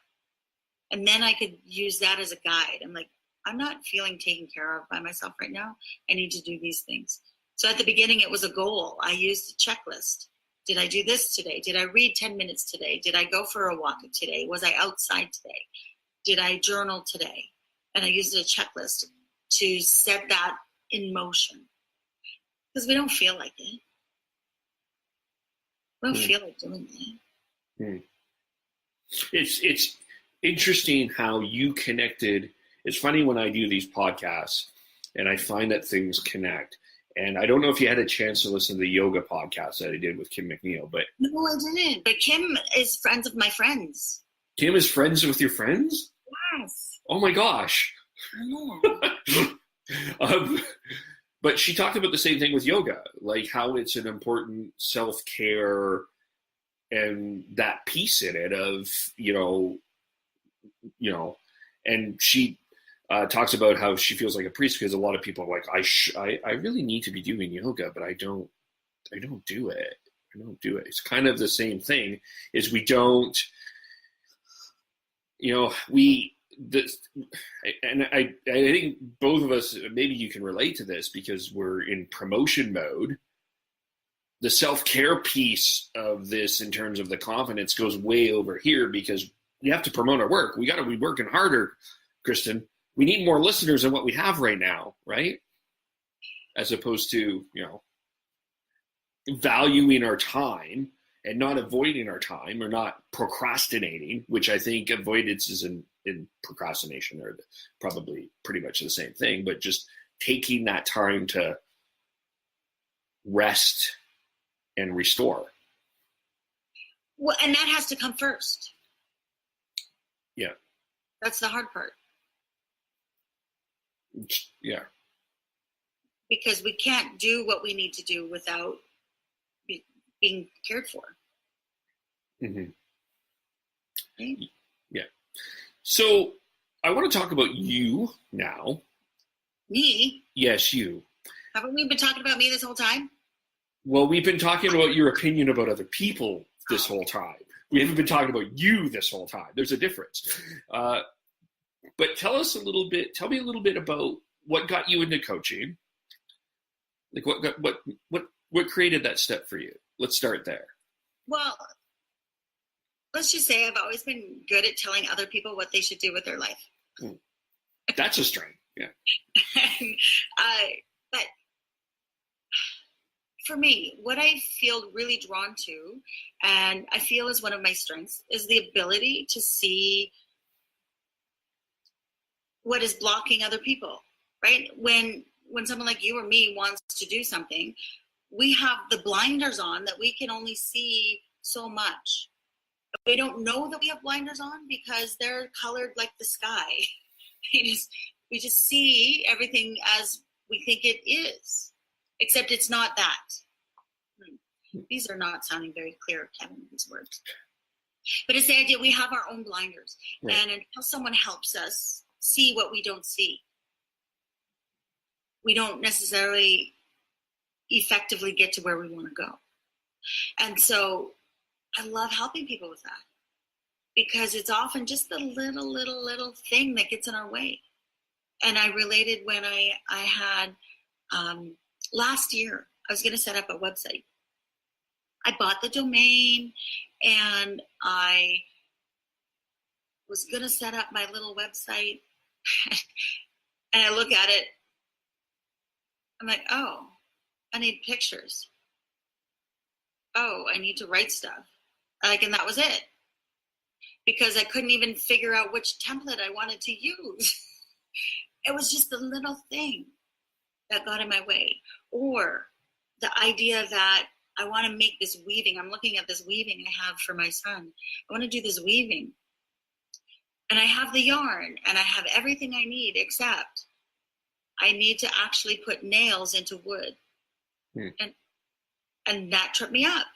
[SPEAKER 3] And then I could use that as a guide. I'm like, I'm not feeling taken care of by myself right now. I need to do these things. So at the beginning, it was a goal. I used a checklist. Did I do this today? Did I read 10 minutes today? Did I go for a walk today? Was I outside today? Did I journal today? And I used a checklist to set that in motion. Because we don't feel like it. We don't feel like doing it.
[SPEAKER 2] It's interesting how you connected. It's funny when I do these podcasts and I find that things connect. And I don't know if you had a chance to listen to the yoga podcast that I did with Kim McNeil, but
[SPEAKER 3] no, I didn't. But Kim is friends of my friends.
[SPEAKER 2] Kim is friends with your friends?
[SPEAKER 3] Yes.
[SPEAKER 2] Oh my gosh.
[SPEAKER 3] I know.
[SPEAKER 2] But she talked about the same thing with yoga, like how it's an important self-care and that piece in it of, and she, talks about how she feels like a priest because a lot of people are like, I really need to be doing yoga, but I don't do it. I don't do it. It's kind of the same thing. Is we don't, and I think both of us, maybe you can relate to this because we're in promotion mode. The self-care piece of this in terms of the confidence goes way over here because we have to promote our work. We got to be working harder, Kristen. We need more listeners than what we have right now, right? As opposed to, valuing our time and not avoiding our time or not procrastinating, which I think avoidance in procrastination are probably pretty much the same thing, but just taking that time to rest and restore.
[SPEAKER 3] Well, and that has to come first.
[SPEAKER 2] Yeah.
[SPEAKER 3] That's the hard part.
[SPEAKER 2] Yeah.
[SPEAKER 3] Because we can't do what we need to do without being cared for.
[SPEAKER 2] Mm-hmm.
[SPEAKER 3] Right?
[SPEAKER 2] Yeah. So I want to talk about you now.
[SPEAKER 3] Me?
[SPEAKER 2] Yes, you.
[SPEAKER 3] Haven't we been talking about me this whole time?
[SPEAKER 2] Well, we've been talking about your opinion about other people this whole time. We haven't been talking about you this whole time. There's a difference. But tell me a little bit about what got you into coaching. Like what created that step for you? Let's start there. Well,
[SPEAKER 3] let's just say I've always been good at telling other people what they should do with their life.
[SPEAKER 2] That's a strength, yeah.
[SPEAKER 3] But for me, what I feel really drawn to, and I feel is one of my strengths, is the ability to see what is blocking other people, right? When someone like you or me wants to do something, we have the blinders on that we can only see so much. They don't know that we have blinders on because they're colored like the sky. We just see everything as we think it is, except it's not that. These are not sounding very clear, Kevin, these words. But it's the idea we have our own blinders. Right. And until someone helps us see what we don't see, we don't necessarily effectively get to where we want to go. And so I love helping people with that because it's often just the little thing that gets in our way. And I related when I had, last year, I was going to set up a website. I bought the domain and I was going to set up my little website. And I look at it. I'm like, oh, I need pictures. Oh, I need to write stuff. And that was it. Because I couldn't even figure out which template I wanted to use. It was just the little thing that got in my way. Or the idea that I want to make this weaving. I'm looking at this weaving I have for my son. I want to do this weaving. And I have the yarn and I have everything I need except I need to actually put nails into wood. And that tripped me up.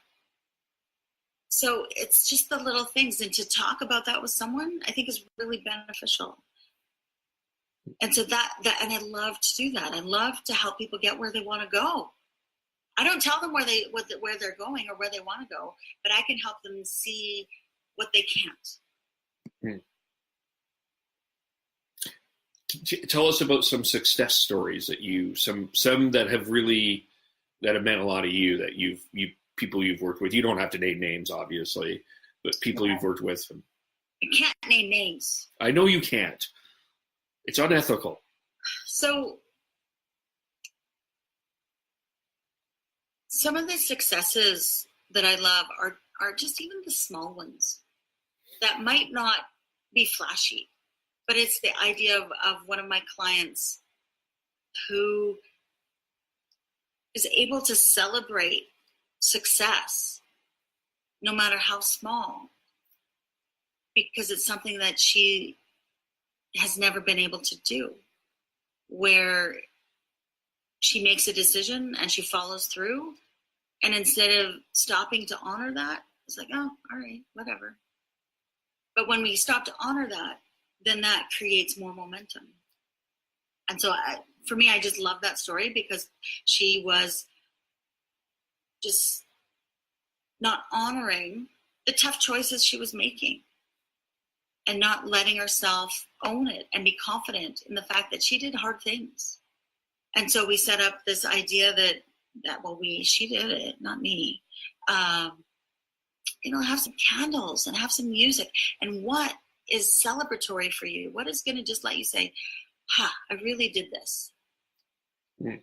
[SPEAKER 3] So it's just the little things. And to talk about that with someone, I think is really beneficial. And so and I love to do that. I love to help people get where they want to go. I don't tell them where they're going or where they want to go, but I can help them see what they can't.
[SPEAKER 2] Tell us about some success stories that some that have meant a lot to you, that people you've worked with. You don't have to name names, obviously, but people you've worked with.
[SPEAKER 3] I can't name names.
[SPEAKER 2] I know you can't. It's unethical.
[SPEAKER 3] So some of the successes that I love are just even the small ones that might not be flashy, but it's the idea of one of my clients who is able to celebrate success, no matter how small, because it's something that she has never been able to do, where she makes a decision and she follows through. And instead of stopping to honor that, it's like, oh, all right, whatever. But when we stop to honor that, then that creates more momentum. And so for me, I just love that story because she was just not honoring the tough choices she was making and not letting herself own it and be confident in the fact that she did hard things. And so we set up this idea that she did it, not me. Have some candles and have some music. And what is celebratory for you? What is going to just let you say, I really did this.
[SPEAKER 2] Mm.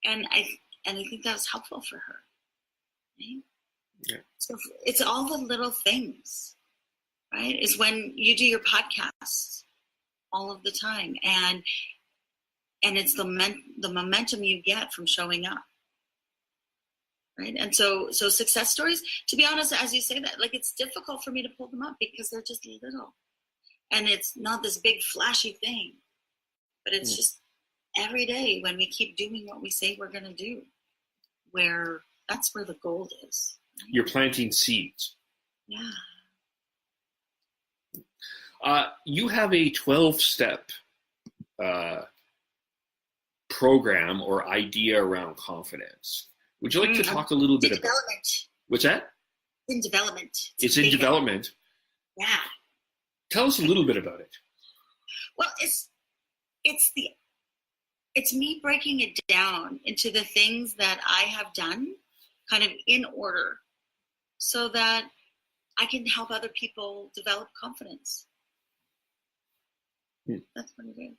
[SPEAKER 3] And I think that was helpful for her. Right?
[SPEAKER 2] Yeah.
[SPEAKER 3] So it's all the little things, right? Is when you do your podcasts all of the time, and it's the momentum you get from showing up, right? And so success stories, to be honest, as you say that, like, it's difficult for me to pull them up because they're just little, and it's not this big flashy thing, but it's just every day when we keep doing what we say we're going to do, that's where the gold is. Right?
[SPEAKER 2] You're planting seeds.
[SPEAKER 3] Yeah.
[SPEAKER 2] You have a 12-step program or idea around confidence. Would you like to talk a little bit about
[SPEAKER 3] development?
[SPEAKER 2] What's that?
[SPEAKER 3] In development.
[SPEAKER 2] It's in development.
[SPEAKER 3] Yeah.
[SPEAKER 2] Tell us a little bit about it.
[SPEAKER 3] Well, it's me breaking it down into the things that I have done kind of in order so that I can help other people develop confidence. That's what it is.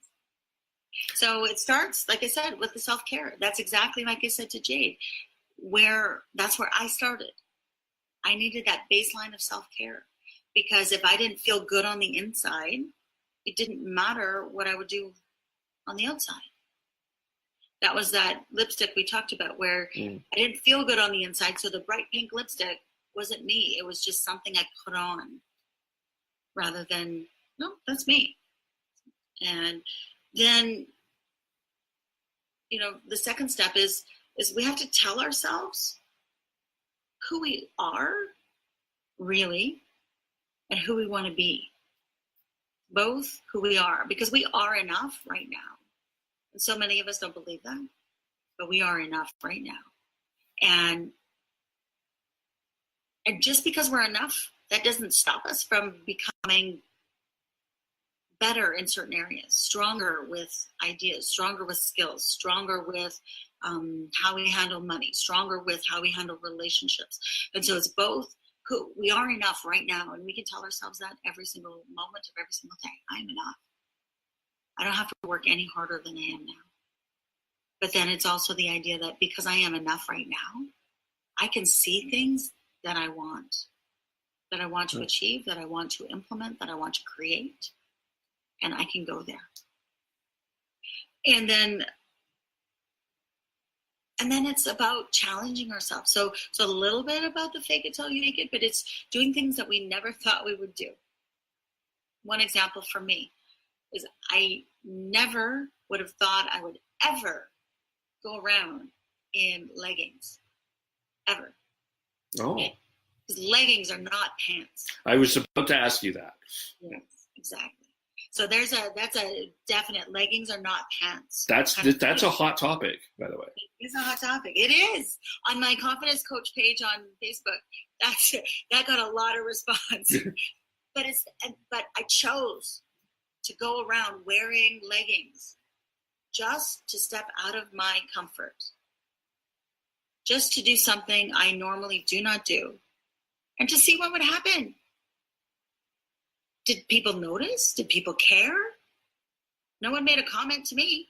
[SPEAKER 3] So it starts, like I said, with the self-care. That's exactly like I said to Jade, that's where I started. I needed that baseline of self-care because if I didn't feel good on the inside, it didn't matter what I would do on the outside. That was that lipstick we talked about where I didn't feel good on the inside. So the bright pink lipstick wasn't me. It was just something I put on rather than, no, that's me. And then, the second step is we have to tell ourselves who we are really and who we want to be. Both who we are, because we are enough right now. And so many of us don't believe that, but we are enough right now. And just because we're enough, that doesn't stop us from becoming better in certain areas, stronger with ideas, stronger with skills, stronger with how we handle money, stronger with how we handle relationships. And so it's both who we are enough right now, and we can tell ourselves that every single moment of every single day. I am enough. I don't have to work any harder than I am now. But then it's also the idea that because I am enough right now, I can see things that I want to achieve, that I want to implement, that I want to create, and I can go there. And then it's about challenging ourselves. So a little bit about the fake it till you make it, but it's doing things that we never thought we would do. One example for me is I never would have thought I would ever go around in leggings. Ever.
[SPEAKER 2] Oh.
[SPEAKER 3] Because leggings are not pants.
[SPEAKER 2] I was about to ask you that.
[SPEAKER 3] Yes, exactly. So that's a definite, leggings are not pants.
[SPEAKER 2] That's a hot topic, by the way.
[SPEAKER 3] It's a hot topic. It is. On my confidence coach page on Facebook, that got a lot of response. But I chose to go around wearing leggings just to step out of my comfort. Just to do something I normally do not do. And to see what would happen. Did people notice? Did people care? No one made a comment to me.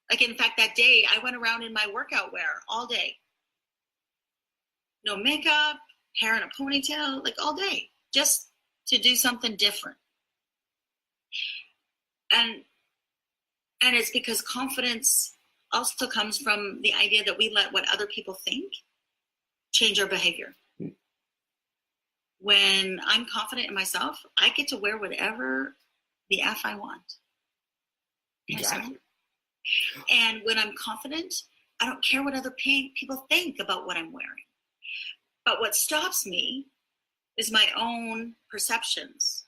[SPEAKER 3] Like, in fact, that day, I went around in my workout wear all day. No makeup, hair in a ponytail, like all day. Just to do something different. And it's because confidence also comes from the idea that we let what other people think change our behavior. When I'm confident in myself, I get to wear whatever the F I want.
[SPEAKER 2] Exactly.
[SPEAKER 3] And when I'm confident, I don't care what other people think about what I'm wearing. But what stops me is my own perceptions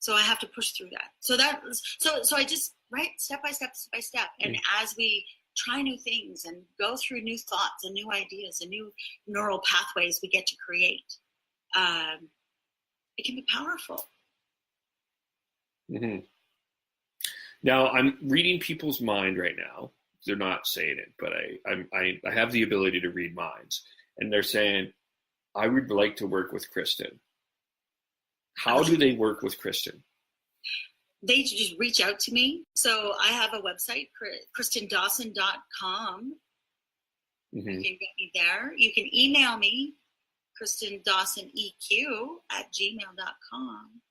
[SPEAKER 3] So I have to push through that. So I just, right, step by step, step by step. And as we try new things and go through new thoughts and new ideas and new neural pathways we get to create, it can be powerful.
[SPEAKER 2] Mm-hmm. Now, I'm reading people's mind right now. They're not saying it, but I have the ability to read minds. And they're saying, I would like to work with Kristen. How do they work with Kristen?
[SPEAKER 3] They just reach out to me. So I have a website, kristendawson.com. You can get me there. You can email me, kristendawsoneq@gmail.com.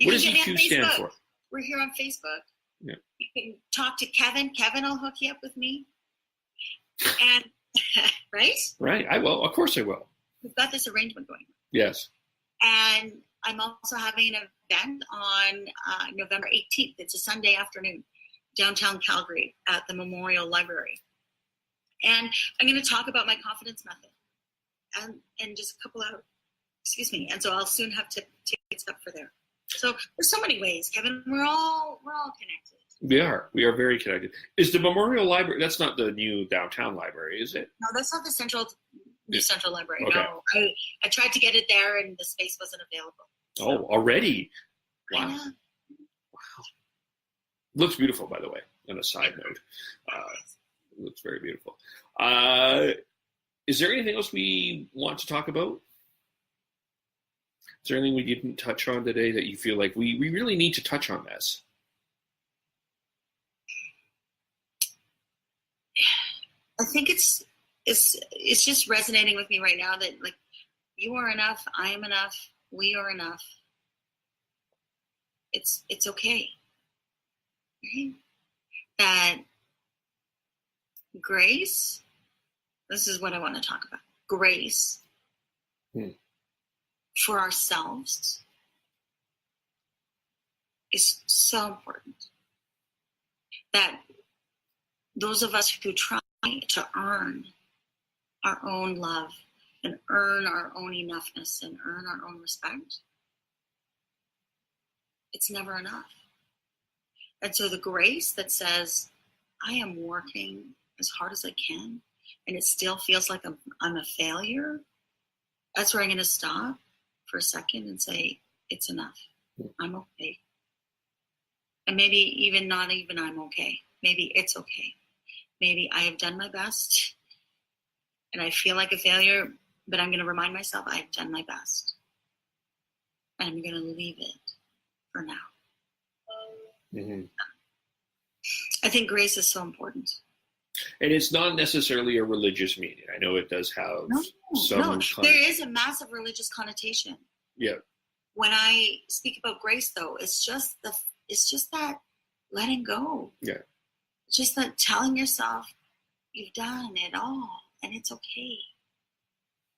[SPEAKER 2] What does EQ stand for?
[SPEAKER 3] We're here on Facebook.
[SPEAKER 2] Yeah.
[SPEAKER 3] You can talk to Kevin. Kevin will hook you up with me. And right?
[SPEAKER 2] Right. I will. Of course I will.
[SPEAKER 3] We've got this arrangement going.
[SPEAKER 2] Yes.
[SPEAKER 3] And I'm also having an event on November 18th. It's a Sunday afternoon, downtown Calgary at the Memorial Library. And I'm going to talk about my confidence method and just a couple out. Excuse me. And so I'll soon have tickets up for there. So there's so many ways, Kevin. We're all connected.
[SPEAKER 2] We are very connected. Is the Memorial Library? That's not the new downtown library, is it?
[SPEAKER 3] No, that's not the central library.
[SPEAKER 2] Okay.
[SPEAKER 3] No, I tried to get it there, and the space wasn't available. So.
[SPEAKER 2] Oh, already? Wow.
[SPEAKER 3] Wow.
[SPEAKER 2] Looks beautiful, by the way. On a side note, looks very beautiful. Is there anything else we want to talk about? Is there anything we didn't touch on today that you feel like we really need to touch on this?
[SPEAKER 3] I think it's just resonating with me right now that, like, you are enough, I am enough, we are enough. It's okay. Right? That grace, this is what I want to talk about. Grace for ourselves is so important. That those of us who try to earn our own love and earn our own enoughness and earn our own respect, it's never enough. And so the grace that says, I am working as hard as I can, and it still feels like I'm a failure, that's where I'm going to stop for a second and say, it's enough. I'm okay. And maybe even not even I'm okay. Maybe it's okay. Maybe I have done my best and I feel like a failure, but I'm going to remind myself I have done my best. And I'm going to leave it for now.
[SPEAKER 2] Mm-hmm.
[SPEAKER 3] I think grace is so important.
[SPEAKER 2] And it's not necessarily a religious meaning. I know it does have some.
[SPEAKER 3] There is a massive religious connotation.
[SPEAKER 2] Yeah.
[SPEAKER 3] When I speak about grace, though, it's just that letting go.
[SPEAKER 2] Yeah.
[SPEAKER 3] It's just that telling yourself you've done it all and it's okay.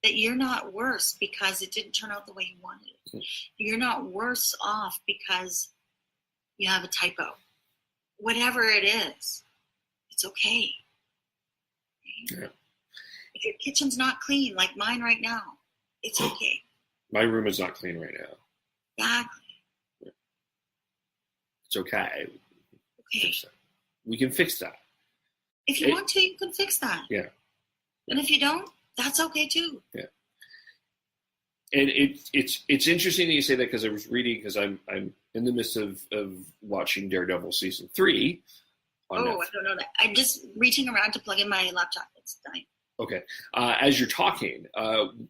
[SPEAKER 3] That you're not worse because it didn't turn out the way you wanted it. Mm-hmm. You're not worse off because you have a typo. Whatever it is, it's okay.
[SPEAKER 2] Yeah.
[SPEAKER 3] If your kitchen's not clean, like mine right now, it's okay.
[SPEAKER 2] My room is not clean right now.
[SPEAKER 3] Exactly.
[SPEAKER 2] Yeah. It's okay.
[SPEAKER 3] Okay.
[SPEAKER 2] We can fix that.
[SPEAKER 3] If you want to, you can fix that.
[SPEAKER 2] Yeah.
[SPEAKER 3] And if you don't, that's okay too.
[SPEAKER 2] Yeah. And it's interesting that you say that, because I was reading, because I'm in the midst of watching Daredevil season 3.
[SPEAKER 3] I don't know that. I'm just reaching around to plug in my laptop. It's dying.
[SPEAKER 2] Okay. As you're talking,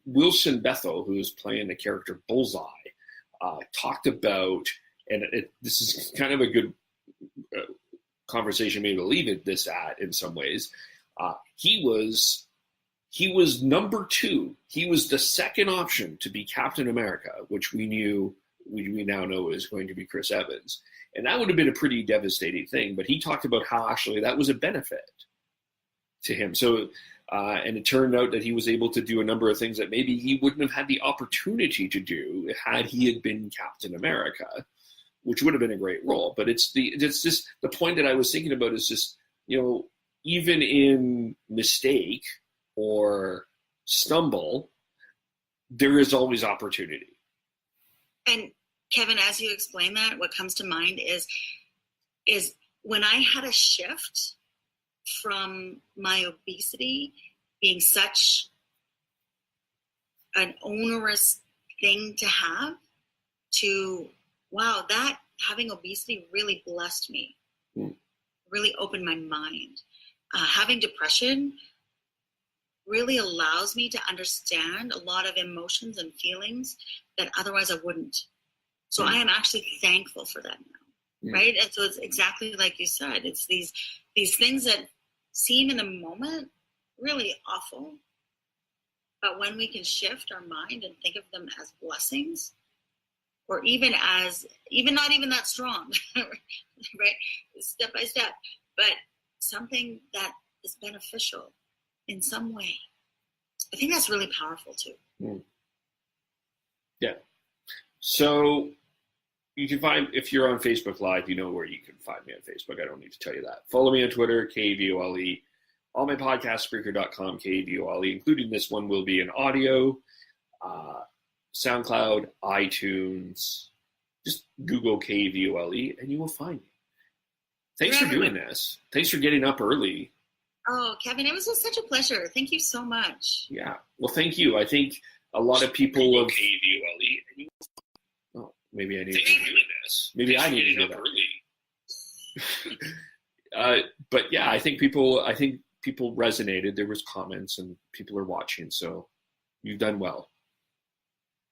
[SPEAKER 2] Wilson Bethel, who is playing the character Bullseye, talked about, and this is kind of a good conversation maybe to leave this at in some ways. He was number 2. He was the second option to be Captain America, which we now know is going to be Chris Evans. And that would have been a pretty devastating thing. But he talked about how actually that was a benefit to him. So, and it turned out that he was able to do a number of things that maybe he wouldn't have had the opportunity to do had he had been Captain America, which would have been a great role. But it's just the point that I was thinking about is just, even in mistake or stumble, there is always opportunity.
[SPEAKER 3] And Kevin, as you explain that, what comes to mind is when I had a shift from my obesity being such an onerous thing to have to, wow, that having obesity really blessed me, really opened my mind. Having depression really allows me to understand a lot of emotions and feelings that otherwise I wouldn't. So I am actually thankful for that now, right? And so it's exactly like you said. It's these things that seem in the moment really awful, but when we can shift our mind and think of them as blessings, or even not even that strong, right? Step by step, but something that is beneficial in some way. I think that's really powerful too.
[SPEAKER 2] Yeah. So you can find, if you're on Facebook Live, you know where you can find me on Facebook. I don't need to tell you that. Follow me on Twitter, KVOLE. All my podcasts, Spreaker.com, KVOLE, including this one, will be in audio, SoundCloud, iTunes. Just Google KVOLE and you will find me. Thanks for doing this. Thanks for getting up early.
[SPEAKER 3] Oh, Kevin, it was just such a pleasure. Thank you so much.
[SPEAKER 2] Yeah. Well, thank you. I think a lot of people have... KVOLE. Oh, maybe I need to do this. Maybe I need to get up early. But yeah, I think people resonated. There was comments and people are watching. So you've done well.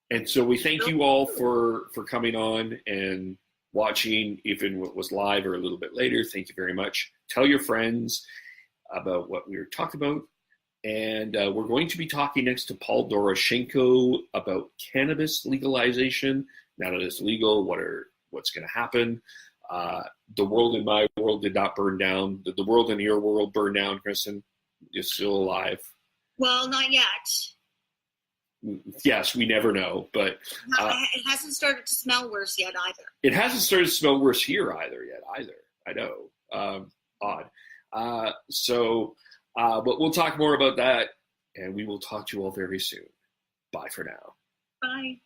[SPEAKER 2] And so we thank you all for coming on and watching, even what was live or a little bit later. Thank you very much. Tell your friends about what we were talking about. And we're going to be talking next to Paul Doroshenko about cannabis legalization. Now that it's legal, what's going to happen? The world in my world did not burn down. Did the world in your world burn down, Kristen? You're still alive.
[SPEAKER 3] Well, not yet.
[SPEAKER 2] Yes, we never know, but
[SPEAKER 3] it hasn't started to smell worse yet either.
[SPEAKER 2] It hasn't started to smell worse here either. I know. Odd. But we'll talk more about that, and we will talk to you all very soon. Bye for now.
[SPEAKER 3] Bye.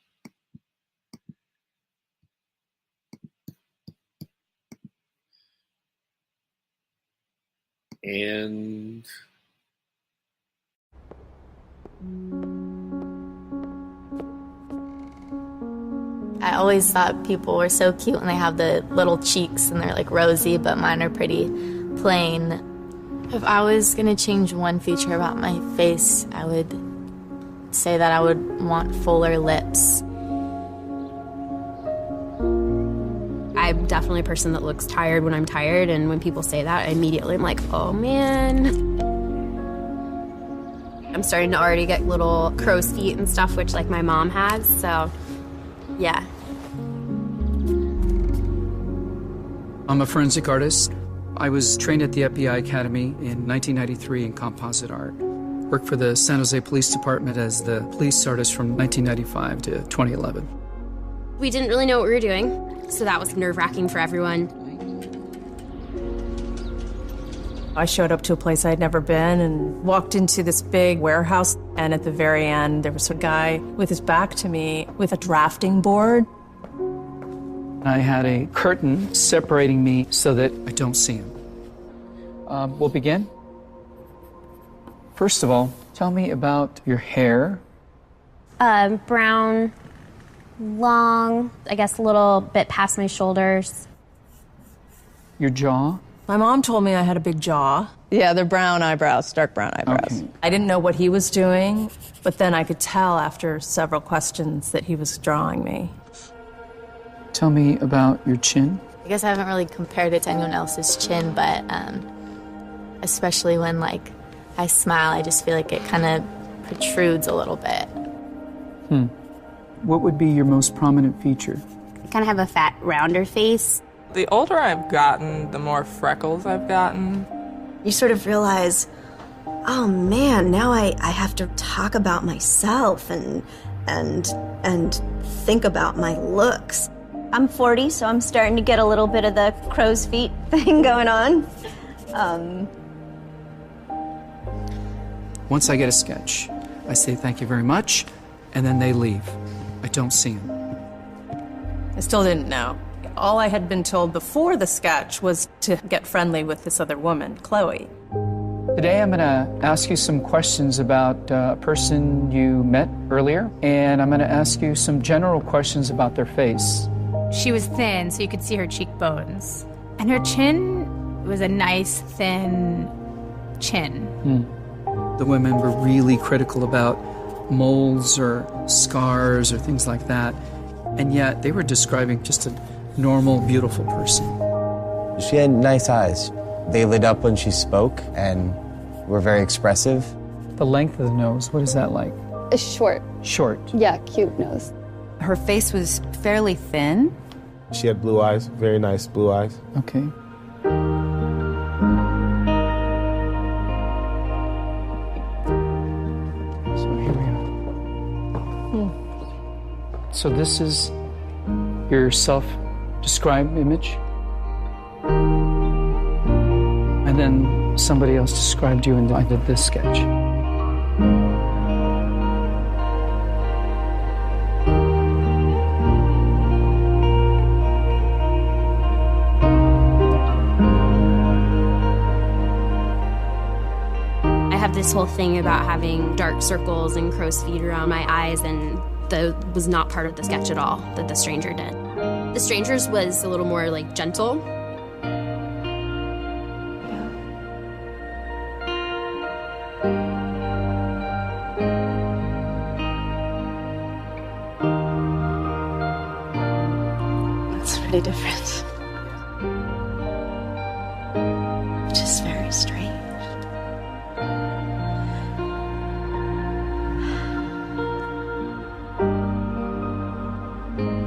[SPEAKER 2] And
[SPEAKER 5] I always thought people were so cute when they have the little cheeks and they're like rosy, but mine are pretty plain. If I was gonna change one feature about my face, I would say that I would want fuller lips.
[SPEAKER 6] I'm definitely a person that looks tired when I'm tired, and when people say that, I immediately am like, oh man. I'm starting to already get little crow's feet and stuff, which like my mom has, so yeah.
[SPEAKER 7] I'm a forensic artist. I was trained at the FBI Academy in 1993 in composite art. Worked for the San Jose Police Department as the police artist from 1995 to 2011.
[SPEAKER 6] We didn't really know what we were doing, so that was nerve-wracking for everyone.
[SPEAKER 8] I showed up to a place I'd never been and walked into this big warehouse, and at the very end there was a guy with his back to me with a drafting board.
[SPEAKER 7] I had a curtain separating me so that I don't see him. We'll begin. First of all, tell me about your hair.
[SPEAKER 6] Brown, long, I guess a little bit past my shoulders.
[SPEAKER 7] Your jaw.
[SPEAKER 8] My mom told me I had a big jaw.
[SPEAKER 9] Yeah, they're brown eyebrows, dark brown eyebrows.
[SPEAKER 7] Okay.
[SPEAKER 8] I didn't know what he was doing, but then I could tell after several questions that he was drawing me.
[SPEAKER 7] Tell me about your chin.
[SPEAKER 5] I guess I haven't really compared it to anyone else's chin, but especially when like I smile, I just feel like it kind of protrudes a little bit.
[SPEAKER 7] What would be your most prominent feature?
[SPEAKER 6] I kind of have a fat, rounder face.
[SPEAKER 10] The older I've gotten, the more freckles I've gotten.
[SPEAKER 11] You sort of realize, oh man, now I have to talk about myself and think about my looks.
[SPEAKER 12] I'm 40, so I'm starting to get a little bit of the crow's feet thing going on.
[SPEAKER 7] Once I get a sketch, I say thank you very much, and then they leave. I don't see them.
[SPEAKER 8] I still didn't know. All I had been told before the sketch was to get friendly with this other woman, Chloe.
[SPEAKER 7] Today I'm going to ask you some questions about a person you met earlier, and I'm going to ask you some general questions about their face.
[SPEAKER 13] She was thin, so you could see her cheekbones. And her chin was a nice, thin chin.
[SPEAKER 7] The women were really critical about moles or scars or things like that, and yet they were describing just a normal, beautiful person.
[SPEAKER 14] She had nice eyes. They lit up when she spoke and were very expressive.
[SPEAKER 7] The length of the nose, what is that like?
[SPEAKER 15] Short.
[SPEAKER 7] Short.
[SPEAKER 15] Yeah, cute nose.
[SPEAKER 16] Her face was fairly thin.
[SPEAKER 17] She had blue eyes, very nice blue eyes.
[SPEAKER 7] Okay. So here we are. So this is your self-described image? And then somebody else described you and I did this sketch.
[SPEAKER 6] I have this whole thing about having dark circles and crow's feet around my eyes, and that was not part of the sketch at all that the stranger did. The stranger's was a little more like gentle.
[SPEAKER 11] That's really different. Which is very strange.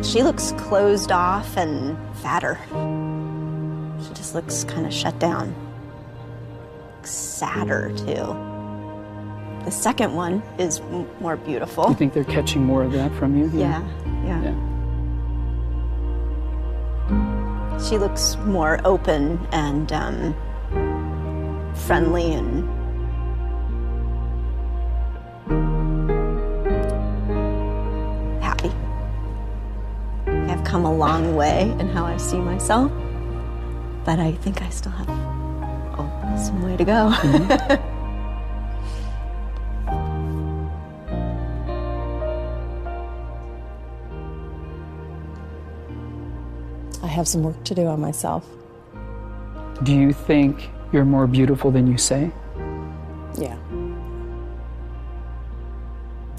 [SPEAKER 11] She looks closed off and fatter. She just looks kind of shut down. Sadder, too. The second one is more beautiful.
[SPEAKER 7] You think they're catching more of that from you?
[SPEAKER 11] Yeah. She looks more open and friendly and happy. I've come a long way in how I see myself, but I think I still have some way to go.
[SPEAKER 8] I have some work to do on myself.
[SPEAKER 7] Do you think you're more beautiful than you say?
[SPEAKER 8] Yeah.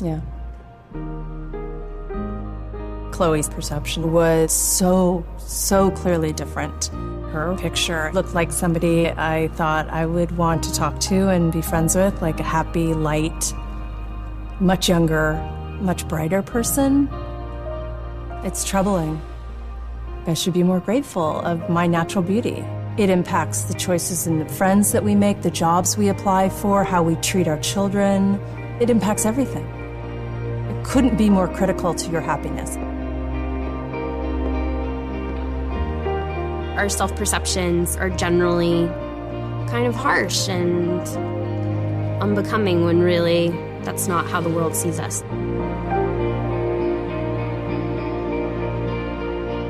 [SPEAKER 8] Yeah. Chloe's perception was so clearly different. Her picture looked like somebody I thought I would want to talk to and be friends with, like a happy, light, much younger, much brighter person. It's troubling. I should be more grateful of my natural beauty. It impacts the choices and the friends that we make, the jobs we apply for, how we treat our children. It impacts everything. It couldn't be more critical to your happiness.
[SPEAKER 6] Our self-perceptions are generally kind of harsh and unbecoming when really that's not how the world sees us.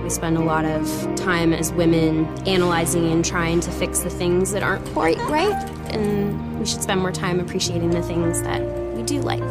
[SPEAKER 6] We spend a lot of time as women analyzing and trying to fix the things that aren't quite right, and we should spend more time appreciating the things that we do like.